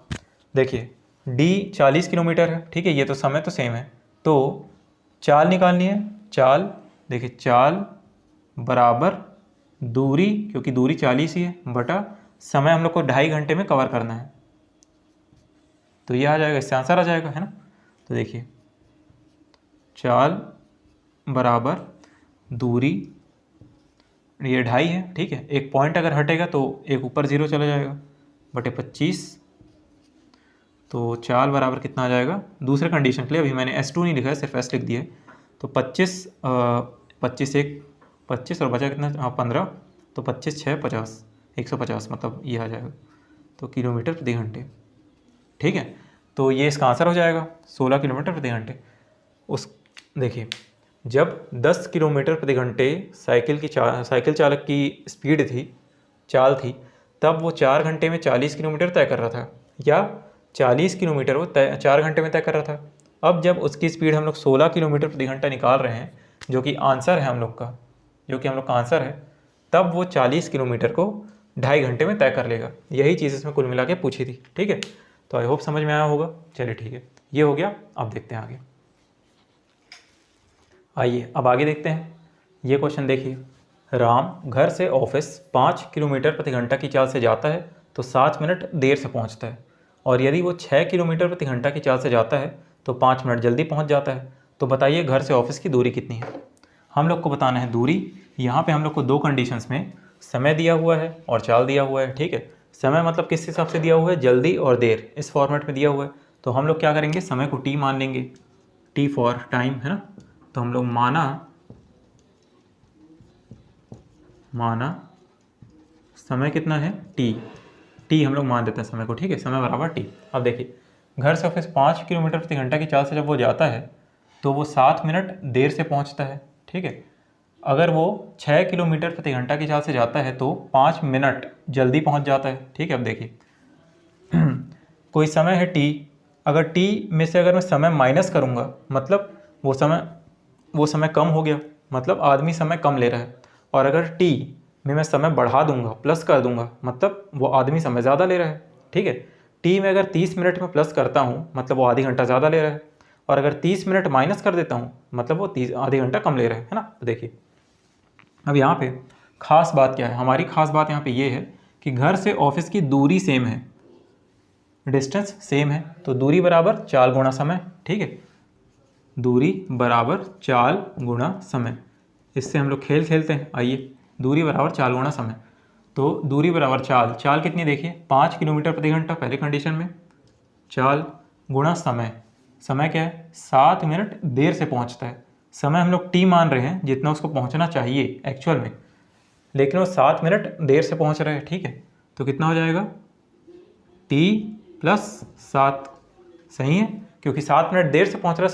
देखिए डी 40 किलोमीटर है, ठीक है, ये तो समय तो सेम है, तो चाल निकालनी है। चाल देखिए, चाल बराबर दूरी, क्योंकि दूरी 40 ही है, बटा समय हम लोग को 2.5 घंटे में कवर करना है, तो ये आ जाएगा, इससे आंसर आ जाएगा, है ना। तो देखिए चाल बराबर दूरी, ये 2.5 है, ठीक है, एक पॉइंट अगर हटेगा तो एक ऊपर 0 चला जाएगा, बटे 25, तो चाल बराबर कितना आ जाएगा दूसरे कंडीशन के लिए, अभी मैंने S2 नहीं लिखा है, सिर्फ S लिख दिया है, तो 25 25 और बचा कितना, 15, तो 25 6 50, 150, मतलब ये आ जाएगा, तो किलोमीटर प्रति घंटे, ठीक है। तो ये इसका आंसर हो जाएगा 16 किलोमीटर प्रति घंटे। उस देखिए जब 10 किलोमीटर प्रति घंटे साइकिल चालक की स्पीड थी, चाल थी, तब वो 4 घंटे में 40 किलोमीटर तय कर रहा था, या 40 किलोमीटर वो 4 घंटे में तय कर रहा था। अब जब उसकी स्पीड हम लोग 16 किलोमीटर प्रति घंटा निकाल रहे हैं, जो कि आंसर है हम लोग का, आंसर है, तब वो 40 किलोमीटर को 2.5 घंटे में तय कर लेगा। यही चीज़ इसमें कुल मिला के पूछी थी, ठीक है। तो आई होप समझ में आया होगा। चलिए ठीक है, ये हो गया। अब देखते हैं आगे। आइए अब आगे देखते हैं। ये क्वेश्चन देखिए, राम घर से ऑफिस 5 किलोमीटर प्रति घंटा की चाल से जाता है तो 7 मिनट देर से पहुंचता है, और यदि वो 6 किलोमीटर प्रति घंटा की चाल से जाता है तो 5 मिनट जल्दी पहुंच जाता है। तो बताइए घर से ऑफिस की दूरी कितनी है। हम लोग को बताना है दूरी। यहाँ पे हम लोग को दो कंडीशंस में समय दिया हुआ है और चाल दिया हुआ है, ठीक है। समय मतलब किस हिसाब से दिया हुआ है, जल्दी और देर, इस फॉर्मेट में दिया हुआ है। तो हम लोग क्या करेंगे, समय को टी मान लेंगे, टी फॉर टाइम, है ना। तो हम लोग माना समय कितना है, टी हम लोग मान देते हैं समय को, ठीक है, समय बराबर टी। अब देखिए घर से ऑफिस 5 किलोमीटर प्रति घंटा की चाल से जब वो जाता है तो वो 7 मिनट देर से पहुंचता है, ठीक है। अगर वो 6 किलोमीटर प्रति घंटा की चाल से जाता है तो 5 मिनट जल्दी पहुंच जाता है, ठीक है। अब देखिए कोई समय है टी, अगर टी में से अगर मैं समय माइनस करूंगा मतलब वो समय कम हो गया, मतलब आदमी समय कम ले रहा है। और अगर टी में मैं समय बढ़ा दूंगा, प्लस कर दूंगा, मतलब वो आदमी समय ज़्यादा ले रहा है, ठीक है। टी में अगर 30 मिनट में प्लस करता हूँ मतलब वो आधी घंटा ज़्यादा ले रहा है, और अगर 30 मिनट माइनस कर देता हूँ मतलब वो आधी घंटा कम ले रहा है ना। तो देखिए अब यहाँ पे खास बात क्या है, हमारी खास बात यहाँ पे ये है कि घर से ऑफिस की दूरी सेम है, डिस्टेंस सेम है, तो दूरी बराबर चाल गुणा समय, ठीक है। दूरी बराबर चाल गुणा समय, इससे हम लोग खेल खेलते हैं। आइए, दूरी बराबर चाल गुणा समय, तो दूरी बराबर चाल कितनी देखिए 5 किलोमीटर प्रति घंटा पहले कंडीशन में, चाल गुणा समय क्या है 7 मिनट देर से पहुंचता है। समय हम लोग टी मान रहे हैं जितना उसको पहुंचना चाहिए एक्चुअल में, लेकिन वो 7 मिनट देर से पहुंच रहे हैं, ठीक है। तो कितना हो जाएगा टी प्लस 7, सही है, क्योंकि 7 मिनट देर से पहुंच रहा है,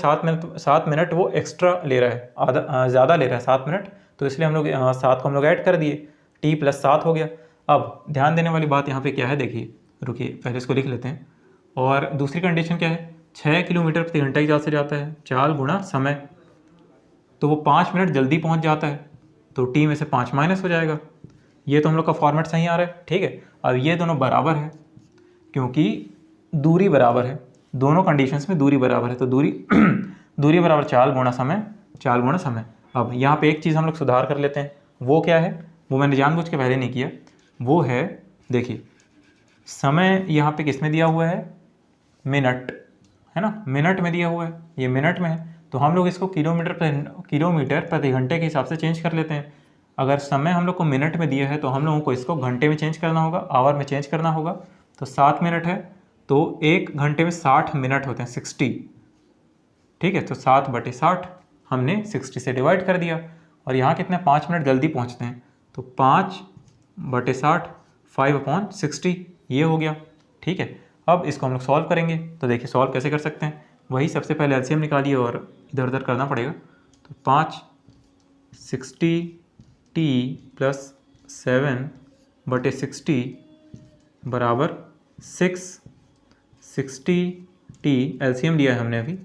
7 मिनट वो एक्स्ट्रा ले रहा है, आधा ज़्यादा ले रहा है 7 मिनट, तो इसलिए हम लोग 7 को हम लोग ऐड कर दिए, टी प्लस 7 हो गया। अब ध्यान देने वाली बात यहाँ पे क्या है, देखिए रुकिए पहले इसको लिख लेते हैं। और दूसरी कंडीशन क्या है, 6 किलोमीटर प्रति घंटा की चाल से जाता है, चाल गुणा समय, तो वो 5 मिनट जल्दी पहुँच जाता है, तो टी में से 5 माइनस हो जाएगा। ये तो हम लोग का फॉर्मेट सही आ रहा है, ठीक है। अब ये दोनों बराबर है क्योंकि दूरी बराबर है, दोनों कंडीशंस में दूरी बराबर है, तो दूरी बराबर चाल गुणा समय। अब यहाँ पे एक चीज़ हम लोग सुधार कर लेते हैं, वो क्या है, वो मैंने जानबूझ के पहले नहीं किया, वो है देखिए समय यहाँ पे किस में दिया हुआ है, मिनट, है ना, मिनट में दिया हुआ है, ये मिनट में है, तो हम लोग इसको किलोमीटर प्रति घंटे के हिसाब से चेंज कर लेते हैं। अगर समय हम लोग को मिनट में दिया है तो हम लोगों को इसको घंटे में चेंज करना होगा, आवर में चेंज करना होगा। तो 7 मिनट है तो 1 घंटे में 60 मिनट होते हैं, 60, ठीक है। तो 7/60 हमने 60 से डिवाइड कर दिया, और यहाँ कितने 5 मिनट जल्दी पहुँचते हैं, तो 5/60 5/60 ये हो गया, ठीक है। अब इसको हम लोग सॉल्व करेंगे, तो देखिए सॉल्व कैसे कर सकते हैं, वही सबसे पहले एलसीएम निकालिए और इधर उधर करना पड़ेगा। तो 5/60t प्लस 7/60 बराबर 660t, एलसीएम लिया है हमने अभी,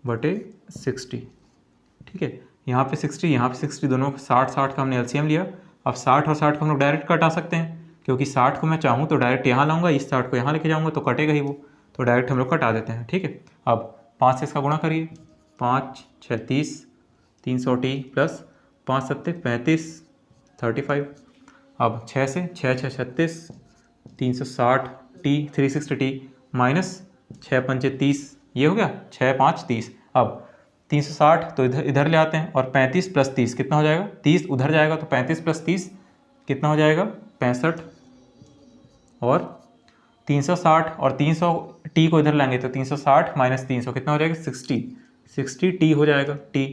बटे 60, ठीक है। यहाँ पे 60, यहाँ पे 60, दोनों 60 का हमने एलसीएम लिया। अब 60 और 60 को हम लोग डायरेक्ट कटा सकते हैं, क्योंकि 60 को मैं चाहूँ तो डायरेक्ट यहाँ लाऊंगा, इस 60 को यहाँ लेके जाऊँगा तो कटेगा ही वो, तो डायरेक्ट हम लोग कटा देते हैं। ठीक है, अब 5 से इसका गुणा करिए, 5 6 30, 300t प्लस 5 7 35, 35। अब 6 से 6 6 36, 360t 360t माइनस 6 5 30, ये हो गया 6 5 30। अब 360 तो इधर ले आते हैं, और 35 प्लस 30 कितना हो जाएगा, 30 उधर जाएगा तो 35 प्लस 30 कितना हो जाएगा, 65। और 360 और 300t को इधर लाएंगे तो 360 माइनस 300 कितना हो जाएगा, 60t हो जाएगा t।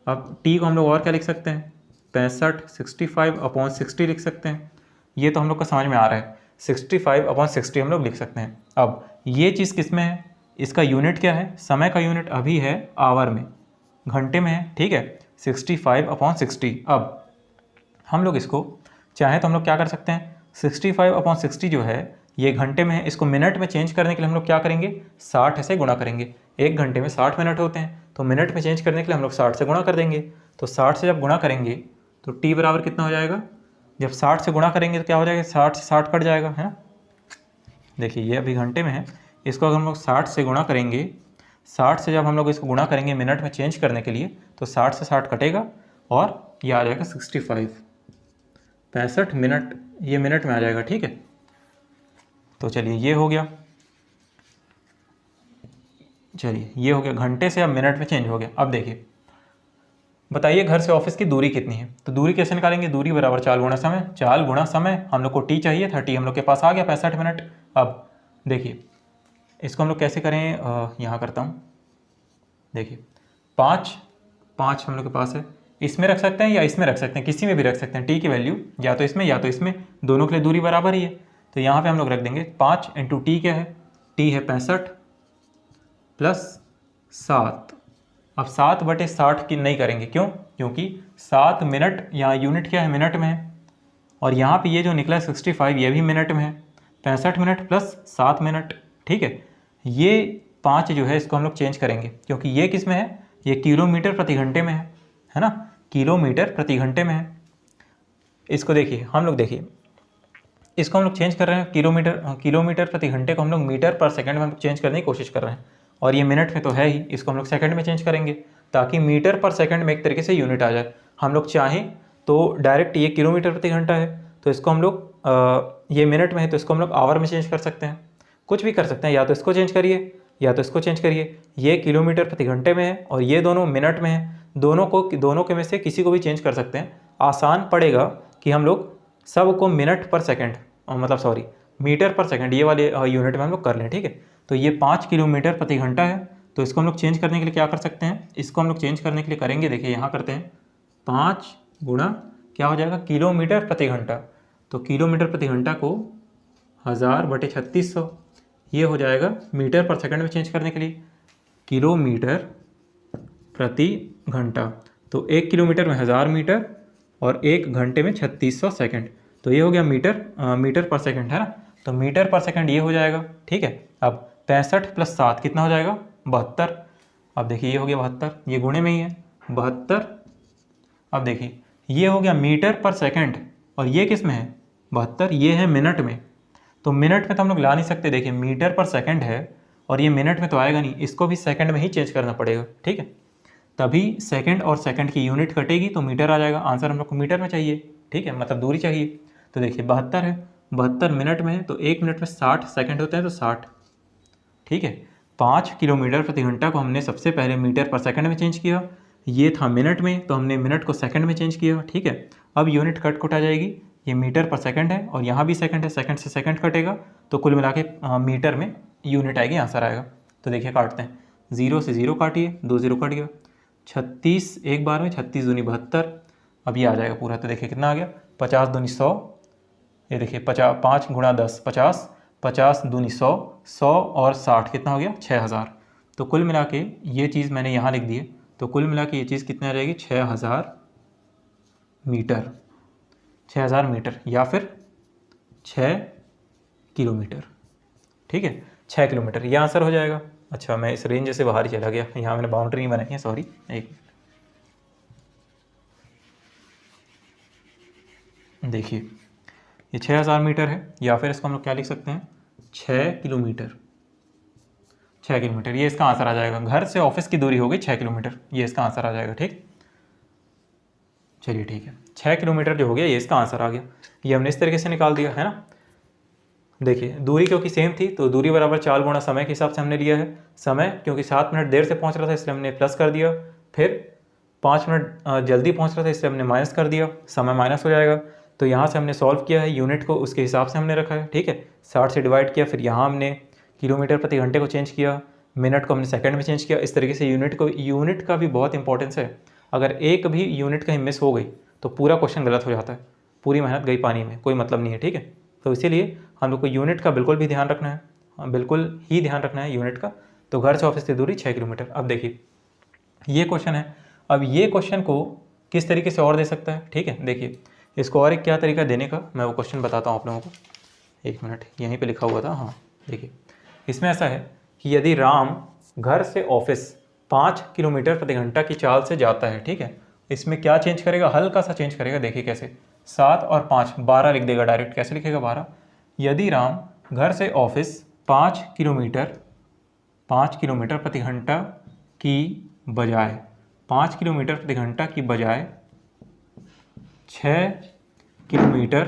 अब t को हम लोग और क्या लिख सकते हैं, 65 65/60 लिख सकते हैं। ये तो हम लोग को समझ में आ रहा है, 65/60 हम लोग लिख सकते हैं। अब ये चीज़ किस में है, इसका यूनिट क्या है, समय का यूनिट अभी है आवर में, घंटे में है। ठीक है, 65/60। अब हम लोग इसको चाहे तो हम लोग क्या कर सकते हैं, 65/60 जो है ये घंटे में है, इसको मिनट में चेंज करने के लिए हम लोग क्या करेंगे, 60 से गुणा करेंगे। एक घंटे में 60 मिनट होते हैं, तो मिनट में चेंज करने के लिए हम लोग 60 से गुणा कर देंगे। तो 60 से जब गुणा करेंगे तो t बराबर कितना हो जाएगा, जब 60 से गुणा करेंगे तो क्या हो जाएगा, 60 से 60 कट जाएगा, है ना। देखिए ये अभी घंटे में है, इसको अगर हम लोग 60 से गुणा करेंगे, 60 से जब हम लोग इसको गुणा करेंगे मिनट में चेंज करने के लिए, तो 60 से 60 कटेगा और ये आ जाएगा 65 मिनट, ये मिनट में आ जाएगा। ठीक है, तो चलिए ये हो गया, चलिए ये हो गया, घंटे से अब मिनट में चेंज हो गया। अब देखिए बताइए घर से ऑफिस की दूरी कितनी है, तो दूरी कैसे निकालेंगे, दूरी बराबर 4 गुणा समय, 4 गुणा समय, हम लोग को टी चाहिए था, टी हम लोग के पास आ गया 65 मिनट। अब देखिए इसको हम लोग कैसे करें, यहाँ करता हूँ, देखिए 5 हम लोग के पास है, इसमें रख सकते हैं या इसमें रख सकते हैं, किसी में भी रख सकते हैं, टी की वैल्यू या तो इसमें या तो इसमें, दोनों के लिए दूरी बराबर ही है। तो यहाँ पे हम लोग रख देंगे 5 इंटू टी क्या है, टी है 65 प्लस 7। अब 7/60 की नहीं करेंगे, क्यों, क्योंकि 7 मिनट, यहाँ यूनिट क्या है, मिनट में है, और यहाँ पे ये जो निकला 65 ये भी मिनट में है, 65 मिनट प्लस 7 मिनट। ठीक है, ये 5 जो है इसको हम लोग चेंज करेंगे, क्योंकि ये किस में है, ये किलोमीटर प्रति घंटे में है ना, किलोमीटर प्रति घंटे में है। इसको देखिए हम लोग, देखिए इसको हम लोग चेंज कर रहे हैं, किलोमीटर प्रति घंटे को हम लोग मीटर पर सेकंड में हम लोग चेंज करने की कोशिश कर रहे हैं, और ये मिनट में तो है ही, इसको हम लोग सेकंड में चेंज करेंगे ताकि मीटर पर सेकंड में एक तरीके से यूनिट आ जाए। हम लोग चाहें तो डायरेक्ट ये किलोमीटर प्रति घंटा है तो इसको हम लोग ये मिनट में है तो इसको हम लोग आवर में चेंज कर सकते हैं, कुछ भी कर सकते हैं, या तो इसको चेंज करिए या तो इसको चेंज करिए। ये किलोमीटर प्रति घंटे में है और ये दोनों मिनट में है, दोनों के में से किसी को भी चेंज कर सकते हैं। आसान पड़ेगा कि हम लोग सबको मिनट पर सेकंड, मतलब सॉरी मीटर पर सेकंड, ये वाले यूनिट में हम लोग कर लें। ठीक है, तो ये 5 किलोमीटर प्रति घंटा है, तो इसको हम लोग चेंज करने के लिए क्या कर सकते हैं, इसको हम लोग चेंज करने के लिए करेंगे, देखिए यहाँ करते हैं 5 गुणा क्या हो जाएगा, किलोमीटर प्रति घंटा, तो किलोमीटर प्रति घंटा को 1000/3600, ये हो जाएगा मीटर पर सेकंड में चेंज करने के लिए, किलोमीटर प्रति घंटा, तो 1 किलोमीटर में 1000 मीटर और 1 घंटे में 3600 सेकंड, तो ये हो गया मीटर पर सेकंड, है ना, तो मीटर पर सेकंड ये हो जाएगा। ठीक है, अब 65 प्लस 7 कितना हो जाएगा, 72। अब देखिए ये हो गया 72, ये गुणे में ही है 72। अब देखिए ये हो गया मीटर पर सेकंड, और ये किस में है 72, ये है मिनट में, तो मिनट में तो हम लोग ला नहीं सकते, देखिए मीटर पर सेकंड है और ये मिनट में तो आएगा नहीं, इसको भी सेकंड में ही चेंज करना पड़ेगा। ठीक है, तभी सेकंड और सेकंड की यूनिट कटेगी तो मीटर आ जाएगा, आंसर हम लोग को मीटर में चाहिए। ठीक है, मतलब दूरी चाहिए, तो देखिए 72 है, 72 मिनट में है, तो 1 मिनट में 60 सेकंड होते हैं, तो 60। ठीक है, 5 किलोमीटर प्रति घंटा को हमने सबसे पहले मीटर पर सेकंड में चेंज किया, ये था मिनट में, तो हमने मिनट को सेकंड में चेंज किया। ठीक है, अब यूनिट कट आ जाएगी, ये मीटर पर सेकंड है और यहाँ भी सेकंड है, सेकंड से सेकंड कटेगा, तो कुल मिला के मीटर में यूनिट आएगी, आंसर आएगा। तो देखिए काटते हैं, 0 से 0 काटिए, 2 0 कट गया, 36 एक बार में, 36 दूनी 72, अब ये आ जाएगा पूरा, तो देखिए कितना आ गया, 50 दूनी 100, ये देखिए 5 गुणा 10 50, 50 दूनी 100, 100 और 60 कितना हो गया, 6000। तो कुल मिला के ये चीज़ मैंने यहाँ लिख दी है, तो कुल मिला के ये चीज़ कितनी आ जाएगी, 6000 मीटर, 6000 मीटर या फिर 6 किलोमीटर। ठीक है, 6 किलोमीटर ये आंसर हो जाएगा। अच्छा मैं इस रेंज से बाहर ही चला गया, यहाँ मैंने बाउंड्री नहीं बनाई है, सॉरी, एक देखिए ये 6000 मीटर है, या फिर इसको हम लोग क्या लिख सकते हैं 6 किलोमीटर। 6 किलोमीटर ये इसका आंसर आ जाएगा। घर से ऑफिस की दूरी हो गई 6 किलोमीटर, ये इसका आंसर आ जाएगा। ठीक, चलिए ठीक है, 6 किलोमीटर जो हो गया ये इसका आंसर आ गया। ये हमने इस तरीके से निकाल दिया है ना। देखिए दूरी क्योंकि सेम थी तो दूरी बराबर 4 गुणा समय के हिसाब से हमने लिया है। समय क्योंकि 7 मिनट देर से पहुंच रहा था इसलिए हमने प्लस कर दिया, फिर 5 मिनट जल्दी पहुंच रहा था इसलिए हमने माइनस कर दिया, समय माइनस हो जाएगा। तो यहाँ से हमने सॉल्व किया है, यूनिट को उसके हिसाब से हमने रखा है। ठीक है, 60 से डिवाइड किया, फिर यहाँ हमने किलोमीटर प्रति घंटे को चेंज किया, मिनट को हमने सेकंड में चेंज किया। इस तरीके से यूनिट का भी बहुत इंपॉर्टेंस है। अगर एक भी यूनिट कहीं मिस हो गई तो पूरा क्वेश्चन गलत हो जाता है, पूरी मेहनत गई पानी में, कोई मतलब नहीं है। ठीक है, तो इसीलिए हम लोग को यूनिट का बिल्कुल भी ध्यान रखना है, बिल्कुल ही ध्यान रखना है यूनिट का। तो घर से ऑफिस की दूरी 6 किलोमीटर। अब देखिए ये क्वेश्चन है, अब ये क्वेश्चन को किस तरीके से और दे सकता है। ठीक है, देखिए इसको और एक क्या तरीका देने का मैं वो क्वेश्चन बताता हूँ आप लोगों को। एक मिनट, यहीं पे लिखा हुआ था। हाँ देखिए, इसमें ऐसा है कि यदि राम घर से ऑफिस 5 किलोमीटर प्रति घंटा की चाल से जाता है। ठीक है, इसमें क्या चेंज करेगा, हल्का सा चेंज करेगा। देखिए कैसे, 7 और 5 12 लिख देगा डायरेक्ट। कैसे लिखेगा 12। यदि राम घर से ऑफिस 5 किलोमीटर प्रति घंटा की बजाय 5 किलोमीटर प्रति घंटा की बजाय 6 किलोमीटर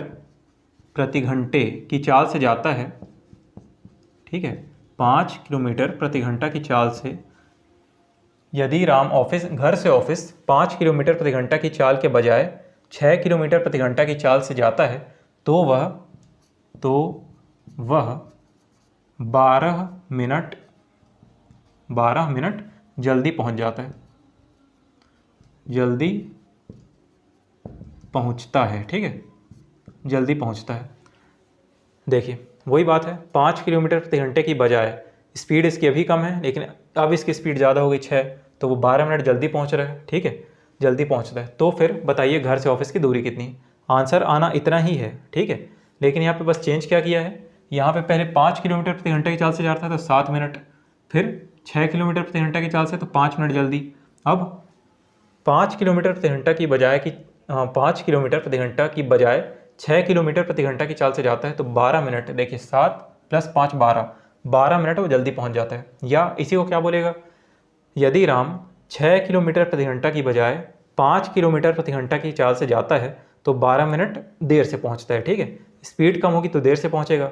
प्रति घंटे की चाल से जाता है। ठीक है, 5 किलोमीटर प्रति घंटा की चाल से यदि राम घर से ऑफिस 5 किलोमीटर प्रति घंटा की चाल के बजाय 6 किलोमीटर प्रति घंटा की चाल से जाता है तो वह 12 मिनट जल्दी पहुंच जाता है, जल्दी पहुंचता है। ठीक है, जल्दी पहुंचता है। देखिए वही बात है, 5 किलोमीटर प्रति घंटे की बजाय स्पीड इसकी अभी कम है, लेकिन अब इसकी स्पीड ज़्यादा हो गई 6, तो वो 12 मिनट जल्दी पहुंच रहा है। ठीक है, जल्दी पहुंचता है। तो फिर बताइए घर से ऑफिस की दूरी कितनी है। आंसर आना इतना ही है। ठीक है, लेकिन यहाँ पे बस चेंज क्या किया है, यहाँ पे पहले 5 किलोमीटर प्रति घंटे की चाल से जा रहा था तो 7 मिनट, फिर 6 किलोमीटर प्रति घंटे की चाल से तो 5 मिनट जल्दी। अब 5 किलोमीटर प्रति घंटा की बजाय 5 किलोमीटर प्रति घंटा की बजाय 6 किलोमीटर प्रति घंटा की चाल से जाता है तो 12 मिनट। देखिए 7 + 5 12 मिनट वो जल्दी पहुंच जाता है। या इसी को क्या बोलेगा, यदि राम 6 किलोमीटर प्रति घंटा की बजाय 5 किलोमीटर प्रति घंटा की चाल से जाता है तो 12 मिनट देर से पहुंचता है। ठीक है, स्पीड कम होगी तो देर से पहुंचेगा,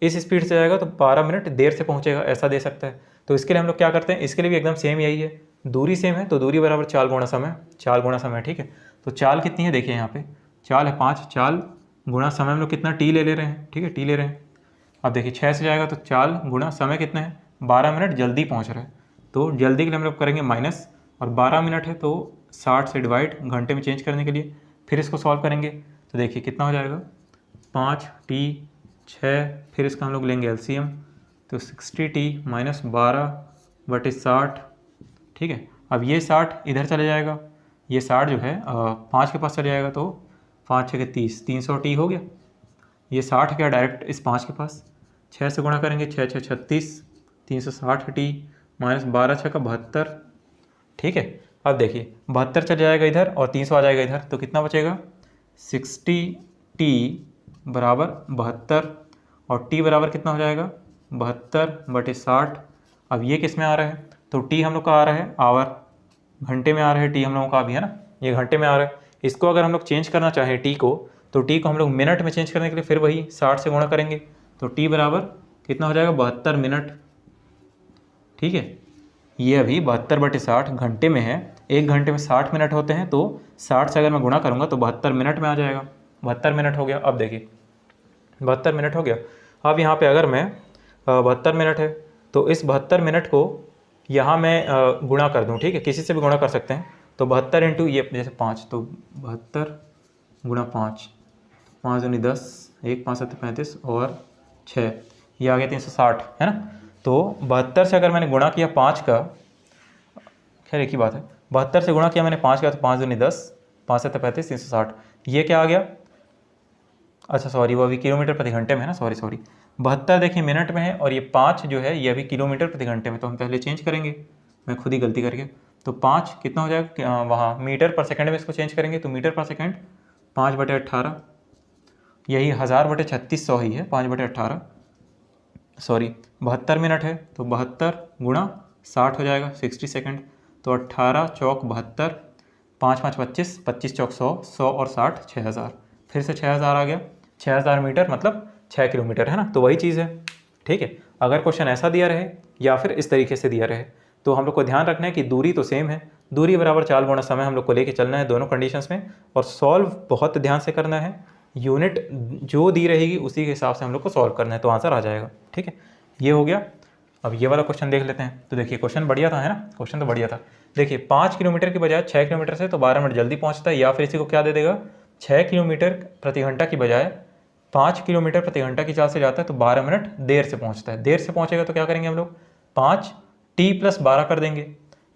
इस स्पीड से जाएगा तो 12 मिनट देर से पहुंचेगा, ऐसा दे सकता है। तो इसके लिए हम लोग क्या करते हैं, इसके लिए भी एकदम सेम यही है, दूरी सेम है तो दूरी बराबर 4 गुणा समय, 4 गुणा समय। ठीक है, तो चाल कितनी है, देखिए यहाँ पे चाल है 5, चाल गुणा समय हम लोग कितना टी ले रहे हैं। ठीक है, टी ले रहे हैं। अब देखिए 6 से जाएगा तो चाल गुणा समय कितना है, 12 मिनट जल्दी पहुँच रहा है। तो जल्दी के लिए हम लोग करेंगे माइनस, और 12 मिनट है तो 60 से डिवाइड घंटे में चेंज करने के लिए, फिर इसको सॉल्व करेंगे तो देखिए कितना हो जाएगा 5t 6, फिर इसका हम लोग लेंगे एलसीएम तो 60t - 12/60। ठीक है, अब ये 60 इधर चले जाएगा, ये 60 जो है 5 के पास चले जाएगा तो 5 × 6 = 30, 300t हो गया। ये 60 क्या डायरेक्ट इस 5 के पास 6 से गुणा करेंगे, 6 × 6 = 36, 360t - 12 × 6 = 72। ठीक है, अब देखिए 72 चल जाएगा इधर और 300 आ जाएगा इधर तो कितना बचेगा 60t = 72, और t बराबर कितना हो जाएगा 72/60। अब ये किस में आ रहा है, तो t हम लोग का आ रहा है आवर, घंटे में आ रहा है t हम लोगों का भी, है ना, ये घंटे में आ रहा है। इसको अगर हम लोग चेंज करना चाहें t को, तो t को हम लोग मिनट में चेंज करने के लिए फिर वही 60 से गुणा करेंगे तो t बराबर कितना हो जाएगा 72 मिनट। ठीक है, ये अभी 72/60 घंटे में है, 1 घंटे में 60 मिनट होते हैं तो 60 से अगर मैं गुणा करूँगा तो 72 मिनट में आ जाएगा। 72 मिनट हो गया। अब देखिए 72 मिनट हो गया। अब यहाँ पे अगर मैं 72 मिनट है तो इस 72 मिनट को यहाँ मैं गुणा कर दूँ। ठीक है, किसी से भी गुणा कर सकते हैं तो 72 × ये जैसे 5, तो 72 × 5, 5 दूनी 10, 1 5 7 35 और 6, ये आ गया 360, है ना। तो 72 से अगर मैंने गुणा किया 5 का, खैर एक ही बात है, 72 से गुणा किया मैंने 5 का तो 5 दूनी 10, 5 7 35, 360, ये क्या आ गया, अच्छा सॉरी वो अभी किलोमीटर प्रति घंटे में है ना, सॉरी 72 देखिए मिनट में है और ये 5 जो है ये अभी किलोमीटर प्रति घंटे में, तो हम पहले चेंज करेंगे, मैं खुद ही गलती करके, तो 5 कितना हो जाएगा वहाँ मीटर पर सेकंड में इसको चेंज करेंगे तो मीटर पर सेकंड 5/18, यही 1000/3600 ही है, 5/18 सॉरी 72 मिनट है, तो 72 गुणा 60 हो जाएगा 60 सेकंड। तो 18 चौक 72, 5 5 25, 25 चौक 100, 100 और 60 6000, फिर से 6000 आ गया। 6000 मीटर मतलब 6 किलोमीटर है ना, तो वही चीज़ है। ठीक है, अगर क्वेश्चन ऐसा दिया रहे या फिर इस तरीके से दिया रहे तो हम लोग को ध्यान रखना है कि दूरी तो सेम है, दूरी बराबर चाल गुणा समय हम लोग को लेके चलना है दोनों कंडीशंस में, और सॉल्व बहुत ध्यान से करना है। यूनिट जो दी रहेगी उसी के हिसाब से हम लोग को सॉल्व करना है, तो आंसर आ जाएगा। ठीक है, ये हो गया। अब ये वाला क्वेश्चन देख लेते हैं। तो देखिए क्वेश्चन बढ़िया था, है ना, क्वेश्चन तो बढ़िया था। देखिए 5 किलोमीटर की बजाय 6 किलोमीटर से, तो 12 मिनट जल्दी पहुंचता है, या फिर इसी को क्या दे देगा, 6 किलोमीटर प्रति घंटा की बजाय 5 किलोमीटर प्रति घंटा की चाल से जाता है, तो 12 मिनट देर से पहुंचता है। देर से पहुंचेगा तो क्या करेंगे हम लोग, 5t+12 कर देंगे,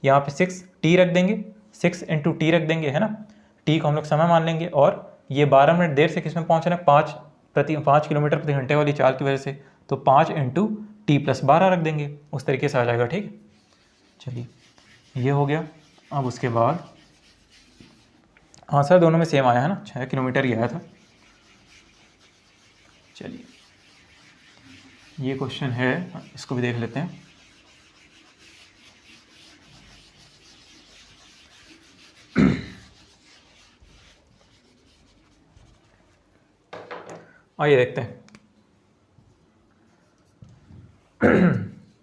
यहाँ पे 6t रख देंगे, 6 × t रख देंगे, है ना, t को हम लोग समय मान लेंगे, और ये 12 मिनट देर से किस में पहुँच रहे हैं, 5 किलोमीटर प्रति घंटे वाली चाल की वजह से, तो 5 × t+12 रख देंगे, उस तरीके से आ जाएगा। ठीक, चलिए ये हो गया। अब उसके बाद आंसर दोनों में सेम आया है ना, 6 किलोमीटर ही आया था। चलिए ये क्वेश्चन है, इसको भी देख लेते हैं। आइए देखते हैं।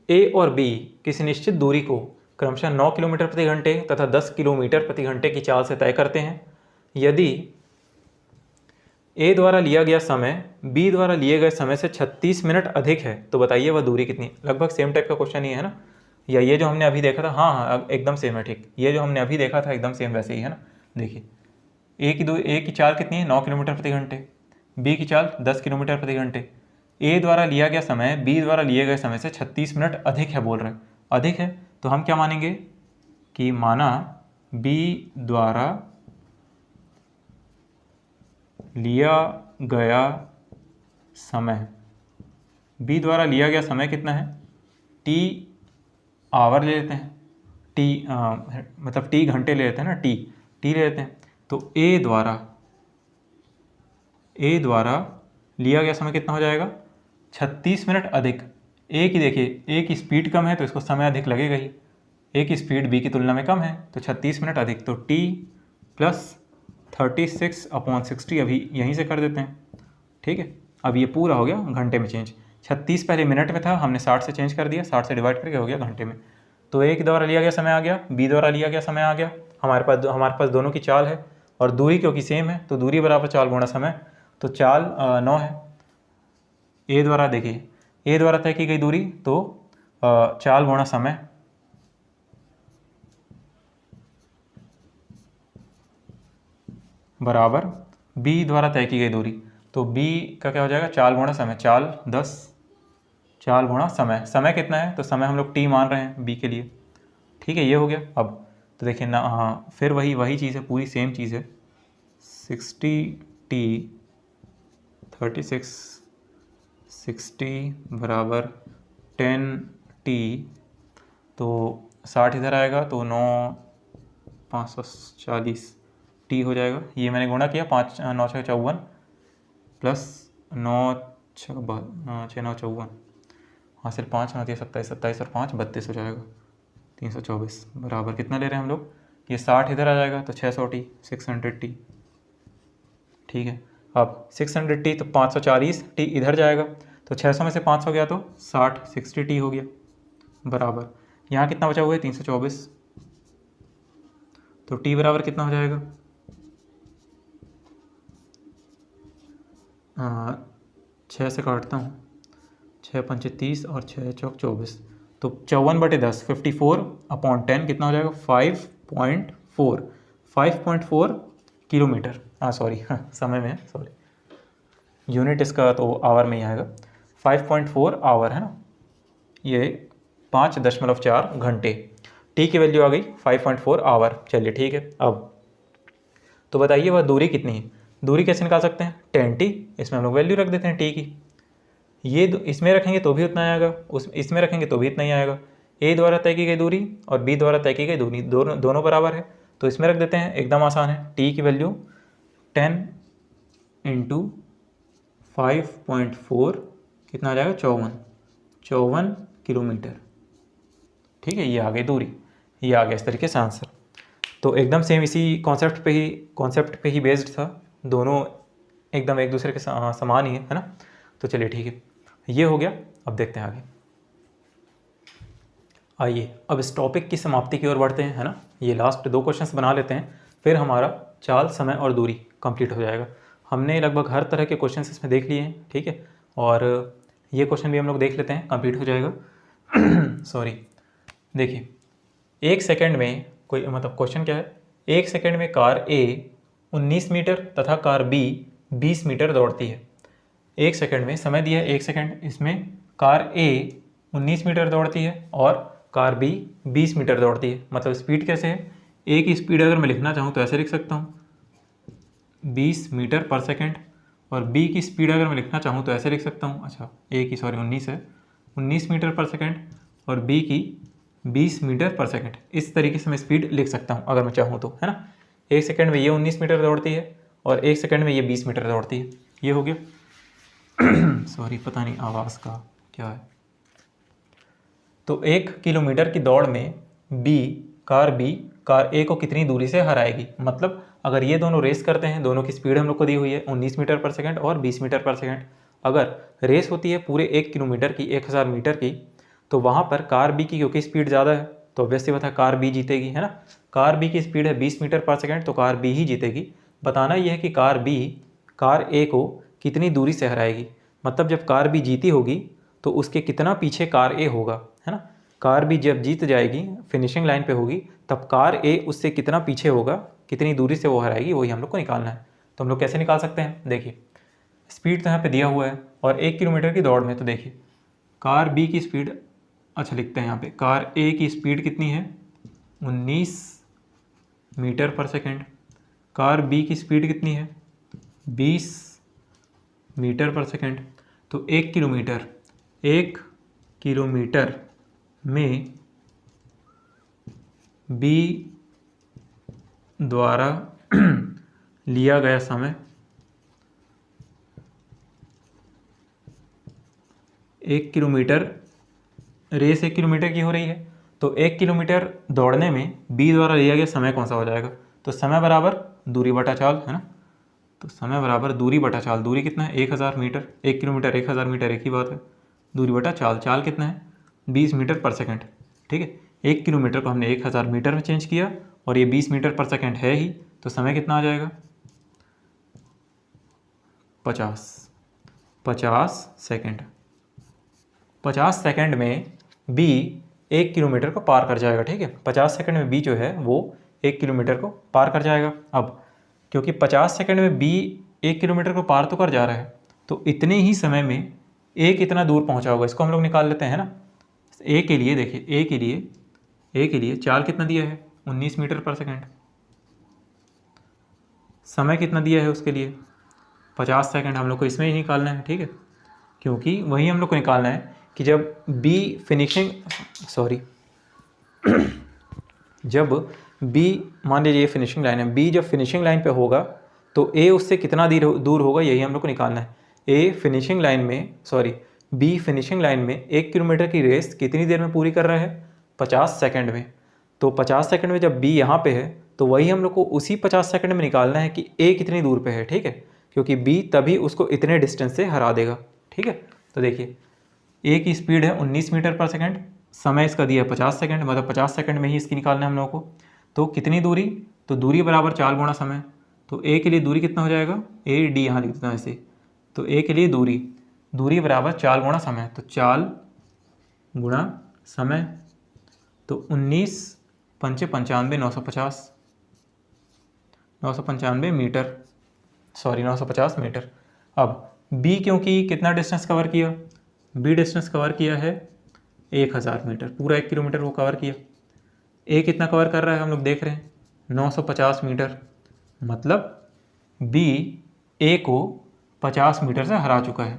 ए और बी किसी निश्चित दूरी को क्रमशः 9 किलोमीटर प्रति घंटे तथा 10 किलोमीटर प्रति घंटे की चाल से तय करते हैं। यदि ए द्वारा लिया गया समय बी द्वारा लिए गए समय से 36 मिनट अधिक है तो बताइए वह दूरी कितनी। लगभग सेम टाइप का क्वेश्चन ही है ना, या ये जो हमने अभी देखा था, हाँ एकदम सेम है। ठीक, ये जो हमने अभी देखा था एकदम सेम वैसे ही है ना। देखिए ए की चाल कितनी है, 9 किलोमीटर प्रति घंटे, बी की चाल 10 किलोमीटर प्रति घंटे। ए द्वारा लिया गया समय बी द्वारा लिए गए समय से 36 मिनट अधिक है बोल रहे हैं, अधिक है, तो हम क्या मानेंगे कि माना बी द्वारा लिया गया समय, बी द्वारा लिया गया समय कितना है, टी आवर ले लेते हैं, टी मतलब टी घंटे ले लेते हैं ना, टी ले लेते हैं। तो ए द्वारा लिया गया समय कितना हो जाएगा, 36 मिनट अधिक। ए की देखिए, ए की स्पीड कम है तो इसको समय अधिक लगेगा ही, ए की स्पीड बी की तुलना में कम है, तो 36 मिनट अधिक, तो टी प्लस 36/60 अभी यहीं से कर देते हैं। ठीक है, अब ये पूरा हो गया घंटे में चेंज, 36 पहले मिनट में था, हमने 60 से चेंज कर दिया, 60 से डिवाइड करके हो गया घंटे में। तो ए के द्वारा लिया गया समय आ गया, बी द्वारा लिया गया समय आ गया, हमारे पास दोनों की चाल है और दूरी क्योंकि सेम है तो दूरी बराबर चाल गुणा समय, तो चाल 9 है। ए द्वारा देखिए, ए द्वारा तय की गई दूरी तो चाल गुणा समय, बराबर बी द्वारा तय की गई दूरी, तो बी का क्या हो जाएगा, चाल गुणा समय, चाल 10, चाल गुणा समय, समय कितना है तो समय हम लोग टी मान रहे हैं बी के लिए। ठीक है, ये हो गया। अब तो देखिए ना, हाँ फिर वही चीज़ है, पूरी सेम चीज़ है, 60t 36 60 बराबर 10t, तो 60 इधर आएगा तो 9 540 टी हो जाएगा। ये मैंने गुणा किया, 5 9 6 54 प्लस 9 6 9 54, हासिल 5 9 27 27 और 5 32 हो जाएगा, 324 बराबर कितना ले रहे हैं हम लोग, ये 60 इधर आ जाएगा तो 600t 600t। ठीक है, अब 600t तो 540t इधर जाएगा, तो 600 में से 500 गया तो 60t हो गया, बराबर यहाँ कितना बचा हुआ है 324, तो t बराबर कितना हो जाएगा, 6 से काटता हूँ, 6 पंचे 30 और 6 चौक 24, तो 54/10 54/10 कितना हो जाएगा, 5.4 किलोमीटर, सॉरी समय में, सॉरी यूनिट इसका तो आवर में ही आएगा, 5.4 आवर है ना, ये 5.4 घंटे। टी की वैल्यू आ गई 5.4 आवर। चलिए ठीक है, अब तो बताइए वह दूरी कितनी है। दूरी कैसे निकाल सकते हैं, 10t, इसमें हम लोग वैल्यू रख देते हैं टी की, ये इसमें रखेंगे तो भी उतना आएगा, इसमें रखेंगे तो भी इतना ही आएगा। ए द्वारा तय की गई दूरी और बी द्वारा तय की गई दूरी दोनों बराबर है, तो इसमें रख देते हैं, एकदम आसान है, टी की वैल्यू 10 × 5.4 कितना आ जाएगा, 54 किलोमीटर। ठीक है, ये आ गई दूरी, ये आ गया इस तरीके से आंसर। तो एकदम सेम इसी कॉन्सेप्ट पे ही बेस्ड था, दोनों एकदम एक दूसरे के समान ही है ना। तो चलिए ठीक है, ये हो गया। अब देखते हैं आगे। आइए अब इस टॉपिक की समाप्ति की ओर बढ़ते हैं, है ना। ये लास्ट 2 क्वेश्चंस बना लेते हैं, फिर हमारा चाल, समय और दूरी कंप्लीट हो जाएगा। हमने लगभग हर तरह के क्वेश्चंस इसमें देख लिए हैं, ठीक है। और ये क्वेश्चन भी हम लोग देख लेते हैं, कंप्लीट हो जाएगा। सॉरी, देखिए 1 सेकंड में कोई मतलब क्वेश्चन क्या है, 1 सेकंड में कार ए 19 मीटर तथा कार बी 20 मीटर दौड़ती है। 1 सेकंड में समय दिया है 1 सेकंड, इसमें कार ए 19 मीटर दौड़ती है और कार बी 20 मीटर दौड़ती है। मतलब स्पीड कैसे है, ए की स्पीड अगर मैं लिखना चाहूँ तो ऐसे लिख सकता हूँ 20 मीटर पर सेकंड, और बी की स्पीड अगर मैं लिखना चाहूँ तो ऐसे लिख सकता हूँ, अच्छा ए की 19 है, 19 मीटर पर सेकंड, और बी की 20 मीटर पर सेकंड। इस तरीके से मैं स्पीड लिख सकता हूँ अगर मैं चाहूँ तो, है ना। 1 सेकंड में ये 19 मीटर दौड़ती है और 1 सेकंड में ये 20 मीटर दौड़ती है। ये हो गया। सॉरी, पता नहीं आवाज़ का क्या है। तो 1 किलोमीटर की दौड़ में बी कार ए को कितनी दूरी से हराएगी। मतलब अगर ये दोनों रेस करते हैं, दोनों की स्पीड हम लोग को दी हुई है 19 मीटर पर सेकंड और 20 मीटर पर सेकंड। अगर रेस होती है पूरे 1 किलोमीटर की, 1000 मीटर की, तो वहाँ पर कार बी की क्योंकि स्पीड ज़्यादा है तो ऑब्वियसली बात है कार बी जीतेगी, है ना। कार बी की स्पीड है 20 मीटर पर सेकंड, तो कार बी ही जीतेगी। बताना यह है कि कार ए को कितनी दूरी से हराएगी। मतलब जब कार बी जीती होगी तो उसके कितना पीछे कार ए होगा, है ना। कार बी जब जीत जाएगी, फिनिशिंग लाइन पे होगी, तब कार ए उससे कितना पीछे होगा, कितनी दूरी से वो हराएगी, वही हम लोग को निकालना है। तो हम लोग कैसे निकाल सकते हैं, देखिए स्पीड तो यहाँ पे दिया हुआ है और 1 किलोमीटर की दौड़ में, तो देखिए कार बी की स्पीड, अच्छा लिखते हैं यहाँ पे, कार ए की स्पीड कितनी है 19 मीटर पर सेकेंड, कार बी की स्पीड कितनी है 20 मीटर पर सेकेंड। तो 1 किलोमीटर में बी द्वारा लिया गया समय 1 किलोमीटर, रेस 1 किलोमीटर की हो रही है, तो 1 किलोमीटर दौड़ने में बी द्वारा लिया गया समय कौन सा हो जाएगा। तो समय बराबर दूरी बटा चाल, है ना। तो समय बराबर दूरी बटा चाल, दूरी कितना है 1000 मीटर, 1 किलोमीटर 1000 मीटर एक ही बात है, दूरी बटा चाल, चाल कितना है 20 मीटर पर सेकंड। ठीक है, 1 किलोमीटर को हमने 1000 मीटर में चेंज किया और ये 20 मीटर पर सेकंड है ही, तो समय कितना आ जाएगा 50 सेकंड। 50 सेकंड में बी 1 किलोमीटर को पार कर जाएगा। ठीक है, 50 सेकंड में बी जो है वो 1 किलोमीटर को पार कर जाएगा। अब क्योंकि 50 सेकंड में बी 1 किलोमीटर को पार तो कर जा रहा है, तो इतने ही समय में ए कितना दूर पहुंचा होगा, इसको हम लोग निकाल लेते हैं ना। ए के लिए देखिए, ए के लिए चाल कितना दिया है 19 मीटर पर सेकंड, समय कितना दिया है उसके लिए 50 सेकंड, हम लोग को इसमें ही निकालना है। ठीक है, क्योंकि वही हम लोग को निकालना है कि जब बी जब बी, मान लीजिए ये फिनिशिंग लाइन है, बी जब फिनिशिंग लाइन पे होगा तो ए उससे कितना दूर होगा, यही हम लोग को निकालना है। बी फिनिशिंग लाइन में 1 किलोमीटर की रेस कितनी देर में पूरी कर रहा है 50 सेकंड में। तो 50 सेकंड में जब बी यहाँ पे है तो वही हम लोग को उसी 50 सेकंड में निकालना है कि ए कितनी दूर पे है। ठीक है, क्योंकि बी तभी उसको इतने डिस्टेंस से हरा देगा। ठीक है, तो देखिए ए की स्पीड है 19 मीटर पर सेकंड, समय इसका दिया है 50 सेकंड, मतलब 50 सेकंड में ही इसकी निकालना है हम लोगों को। तो कितनी दूरी, तो दूरी बराबर चाल गुणा समय। तो ए के लिए दूरी कितना हो जाएगा, ए डी यहाँ लिख देता हूँ ऐसे। तो ए के लिए दूरी बराबर चाल गुणा समय, तो चाल गुणा समय, तो 19 पंचे 95, 995 मीटर, 950 मीटर। अब बी क्योंकि कितना डिस्टेंस कवर किया, बी डिस्टेंस कवर किया है 1000 मीटर, पूरा 1 किलोमीटर वो कवर किया। ए कितना कवर कर रहा है हम लोग देख रहे हैं 950 मीटर, मतलब बी ए को 50 मीटर से हरा चुका है।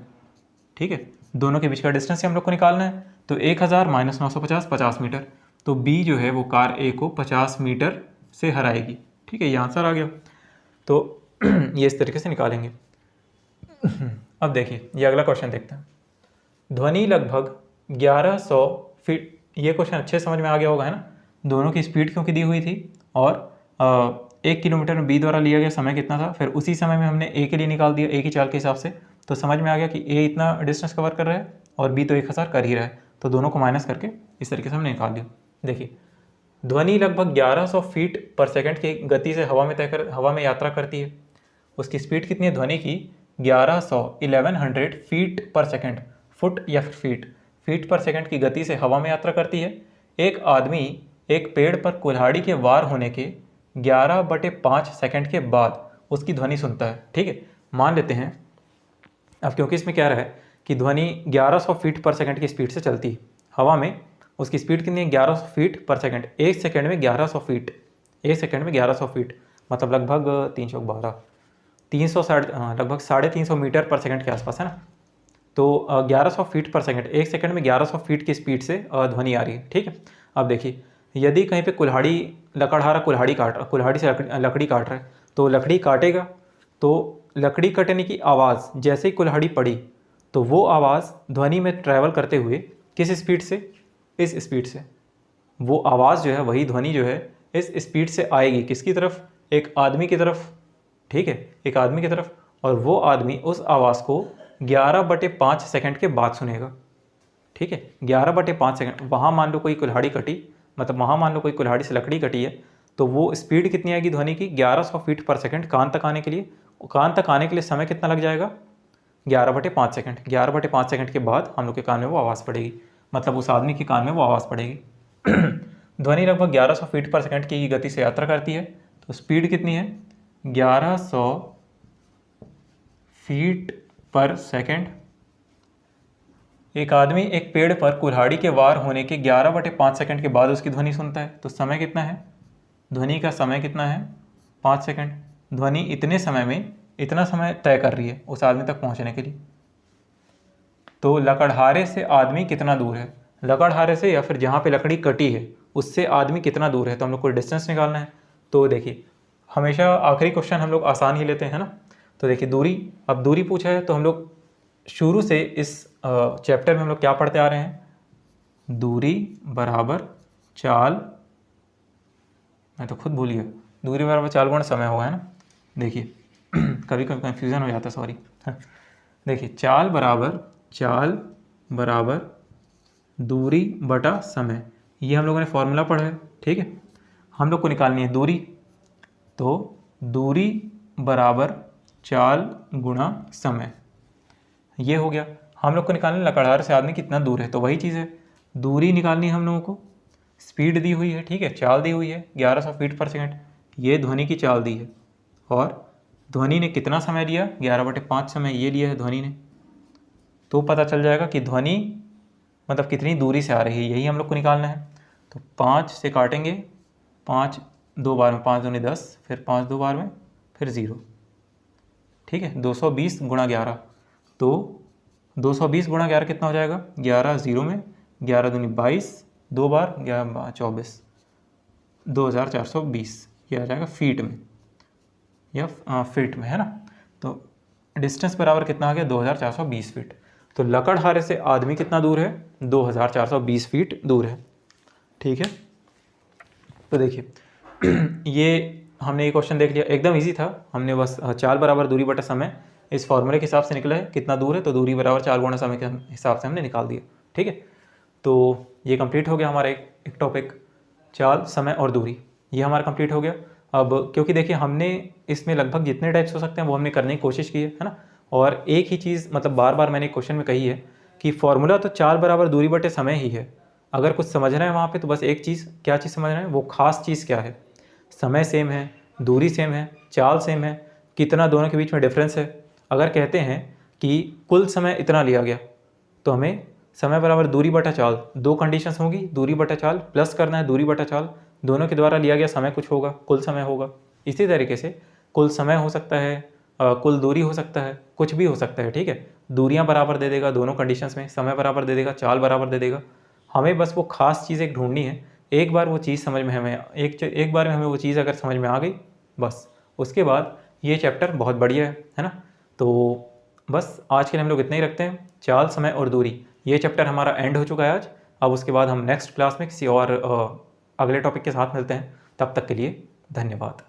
ठीक है, दोनों के बीच का डिस्टेंस हम लोग को निकालना है, तो 1000 माइनस 950, 50 मीटर। तो बी जो है वो कार ए को 50 मीटर से हराएगी। ठीक है, ये आंसर आ गया। तो ये इस तरीके से निकालेंगे। अब देखिए ये अगला क्वेश्चन देखते हैं। ध्वनि लगभग 1100 फीट, ये क्वेश्चन अच्छे समझ में आ गया होगा है ना। दोनों की स्पीड क्योंकि दी हुई थी और 1 किलोमीटर में बी द्वारा लिया गया समय कितना था, फिर उसी समय में हमने ए के लिए निकाल दिया, ए की चाल के हिसाब से। तो समझ में आ गया कि ए इतना डिस्टेंस कवर कर रहा है और बी तो 1000 कर ही रहा है, तो दोनों को माइनस करके इस तरीके से हमने निकाल दिया। देखिए ध्वनि लगभग 1100 फीट पर सेकंड की गति से हवा में यात्रा करती है। उसकी स्पीड कितनी है ध्वनि की? 1100 फीट पर सेकंड, फुट या फिर फीट पर सेकंड की गति से हवा में यात्रा करती है। एक आदमी एक पेड़ पर कुल्हाड़ी के वार होने के 11/5 सेकंड के बाद उसकी ध्वनि सुनता है। ठीक है, मान लेते हैं अब क्योंकि इसमें क्या रहा है कि ध्वनि 1100 फीट पर सेकंड की स्पीड से चलती है हवा में, उसकी स्पीड कितनी है? 1100 फीट पर सेकंड। एक सेकंड में 1100 फीट, एक सेकंड में 1100 फीट मतलब लगभग 312 360 लगभग 350 मीटर पर सेकंड के आसपास है ना। तो 1100 फीट पर सेकंड, एक सेकंड में 1100 फीट की स्पीड से ध्वनि आ रही है। ठीक है, अब देखिए यदि कहीं पे लकड़हारा कुल्हाड़ी से लकड़ी काट रहा है, तो लकड़ी काटेगा तो लकड़ी कटने की आवाज़ जैसे ही कुल्हाड़ी पड़ी तो वो आवाज़ ध्वनि में ट्रैवल करते हुए किस स्पीड से? इस स्पीड से। वो आवाज़ जो है, वही ध्वनि जो है इस स्पीड से आएगी किसकी तरफ? एक आदमी की तरफ। ठीक है, एक आदमी की तरफ, और वो आदमी उस आवाज़ को 11/5 सेकंड के बाद सुनेगा। ठीक है, 11/5 सेकंड। वहाँ मान लो कोई कुल्हाड़ी कटी, मतलब वहाँ मान लो कोई कुल्हाड़ी से लकड़ी कटी है, तो वो स्पीड कितनी आएगी ध्वनि की? 1100 फीट पर सेकंड कान तक आने के लिए। कान तक आने के लिए समय कितना लग जाएगा? 11/5 सेकंड। 11/5 सेकंड के बाद हम लोग के कान में वो आवाज़ पड़ेगी, मतलब उस आदमी के कान में वो आवाज़ पड़ेगी। ध्वनि लगभग 1100 फीट पर सेकंड की गति से यात्रा करती है, तो स्पीड कितनी है? 1100 फीट पर सेकंड। एक आदमी एक पेड़ पर कुल्हाड़ी के वार होने के 11/5 सेकंड के बाद उसकी ध्वनि सुनता है, तो समय कितना है? ध्वनि का समय कितना है? 5 सेकंड। ध्वनि इतने समय में इतना समय तय कर रही है उस आदमी तक पहुंचने के लिए। तो लकड़हारे से आदमी कितना दूर है? लकड़हारे से या फिर जहाँ पे लकड़ी कटी है उससे आदमी कितना दूर है, तो हम लोग को डिस्टेंस निकालना है। तो देखिए हमेशा आखिरी क्वेश्चन हम लोग आसान ही लेते हैं ना। तो देखिए दूरी, अब दूरी पूछा है तो हम लोग शुरू से इस चैप्टर में हम लोग क्या पढ़ते आ रहे हैं? दूरी बराबर चाल, मैं तो खुद भूल गया, दूरी बराबर चाल गुणा समय होगा है ना। देखिए कभी कभी कन्फ्यूज़न हो जाता है, सॉरी। देखिए चाल बराबर दूरी बटा समय, ये हम लोगों ने फॉर्मूला पढ़ा है। ठीक है, हम लोग को निकालनी है दूरी, तो दूरी बराबर चाल गुणा समय, ये हो गया। हम लोग को निकालना लकड़हारे से आदमी कितना दूर है, तो वही चीज़ है, दूरी निकालनी है हम लोगों को। स्पीड दी हुई है, ठीक है, चाल दी हुई है 1100 फीट पर सेकंड, ये ध्वनि की चाल दी है, और ध्वनि ने कितना समय लिया? 11/5 समय ये लिया है ध्वनि ने। तो पता चल जाएगा कि ध्वनि मतलब कितनी दूरी से आ रही है, यही हम लोग को निकालना है। तो 5 से काटेंगे, 5 दो बार में, 5 दूनी 10, फिर 5 दो बार में, फिर 0। ठीक है, 220 गुणा 11, तो 220 गुणा 11 कितना हो जाएगा? 11 0 में, 11 दूनी 22, दो बार 11 24, 2420, ये आ जाएगा फीट में या फीट में, है ना। तो डिस्टेंस बराबर कितना आ गया? 2420 फीट। तो लकड़हारे से आदमी कितना दूर है? 2420 फीट दूर है। ठीक है, तो देखिए ये हमने ये क्वेश्चन देख लिया, एकदम इजी था। हमने बस चाल बराबर दूरी बटा समय इस फॉर्मूले के हिसाब से निकला है कितना दूर है, तो दूरी बराबर चाल गुणा समय के हिसाब से हमने निकाल दिया। ठीक है, तो ये कंप्लीट हो गया हमारा एक टॉपिक, चाल, समय और दूरी, ये हमारा कंप्लीट हो गया। अब क्योंकि देखिए हमने इसमें लगभग जितने टाइप्स हो सकते हैं वो हमने करने की कोशिश की है ना। और एक ही चीज़ मतलब बार बार मैंने क्वेश्चन में कही है कि फॉर्मूला तो चाल बराबर दूरी बटे समय ही है। अगर कुछ समझना है वहाँ पे तो बस एक चीज़, क्या चीज़ समझना है? वो खास चीज़ क्या है? समय सेम है, दूरी सेम है, चाल सेम है, कितना दोनों के बीच में डिफरेंस है। अगर कहते हैं कि कुल समय इतना लिया गया, तो हमें समय बराबर दूरी बटा चाल, दो कंडीशंस होंगी, दूरी बटा चाल प्लस करना है दूरी बटा चाल, दोनों के द्वारा लिया गया समय कुछ होगा, कुल समय होगा। इसी तरीके से कुल समय हो सकता है, कुल दूरी हो सकता है, कुछ भी हो सकता है। ठीक है, दूरियां बराबर दे देगा दोनों कंडीशंस में, समय बराबर दे देगा, चाल बराबर दे देगा। हमें बस वो खास चीज़ एक ढूंढनी है। एक बार वो चीज़ समझ में हमें एक बार में हमें वो चीज़ अगर समझ में आ गई, बस उसके बाद ये चैप्टर बहुत बढ़िया है ना। तो बस आज के लिए हम लोग इतना ही रखते हैं। चाल, समय और दूरी, ये चैप्टर हमारा एंड हो चुका है आज। अब उसके बाद हम नेक्स्ट क्लास में किसी और अगले टॉपिक के साथ मिलते हैं। तब तक के लिए धन्यवाद।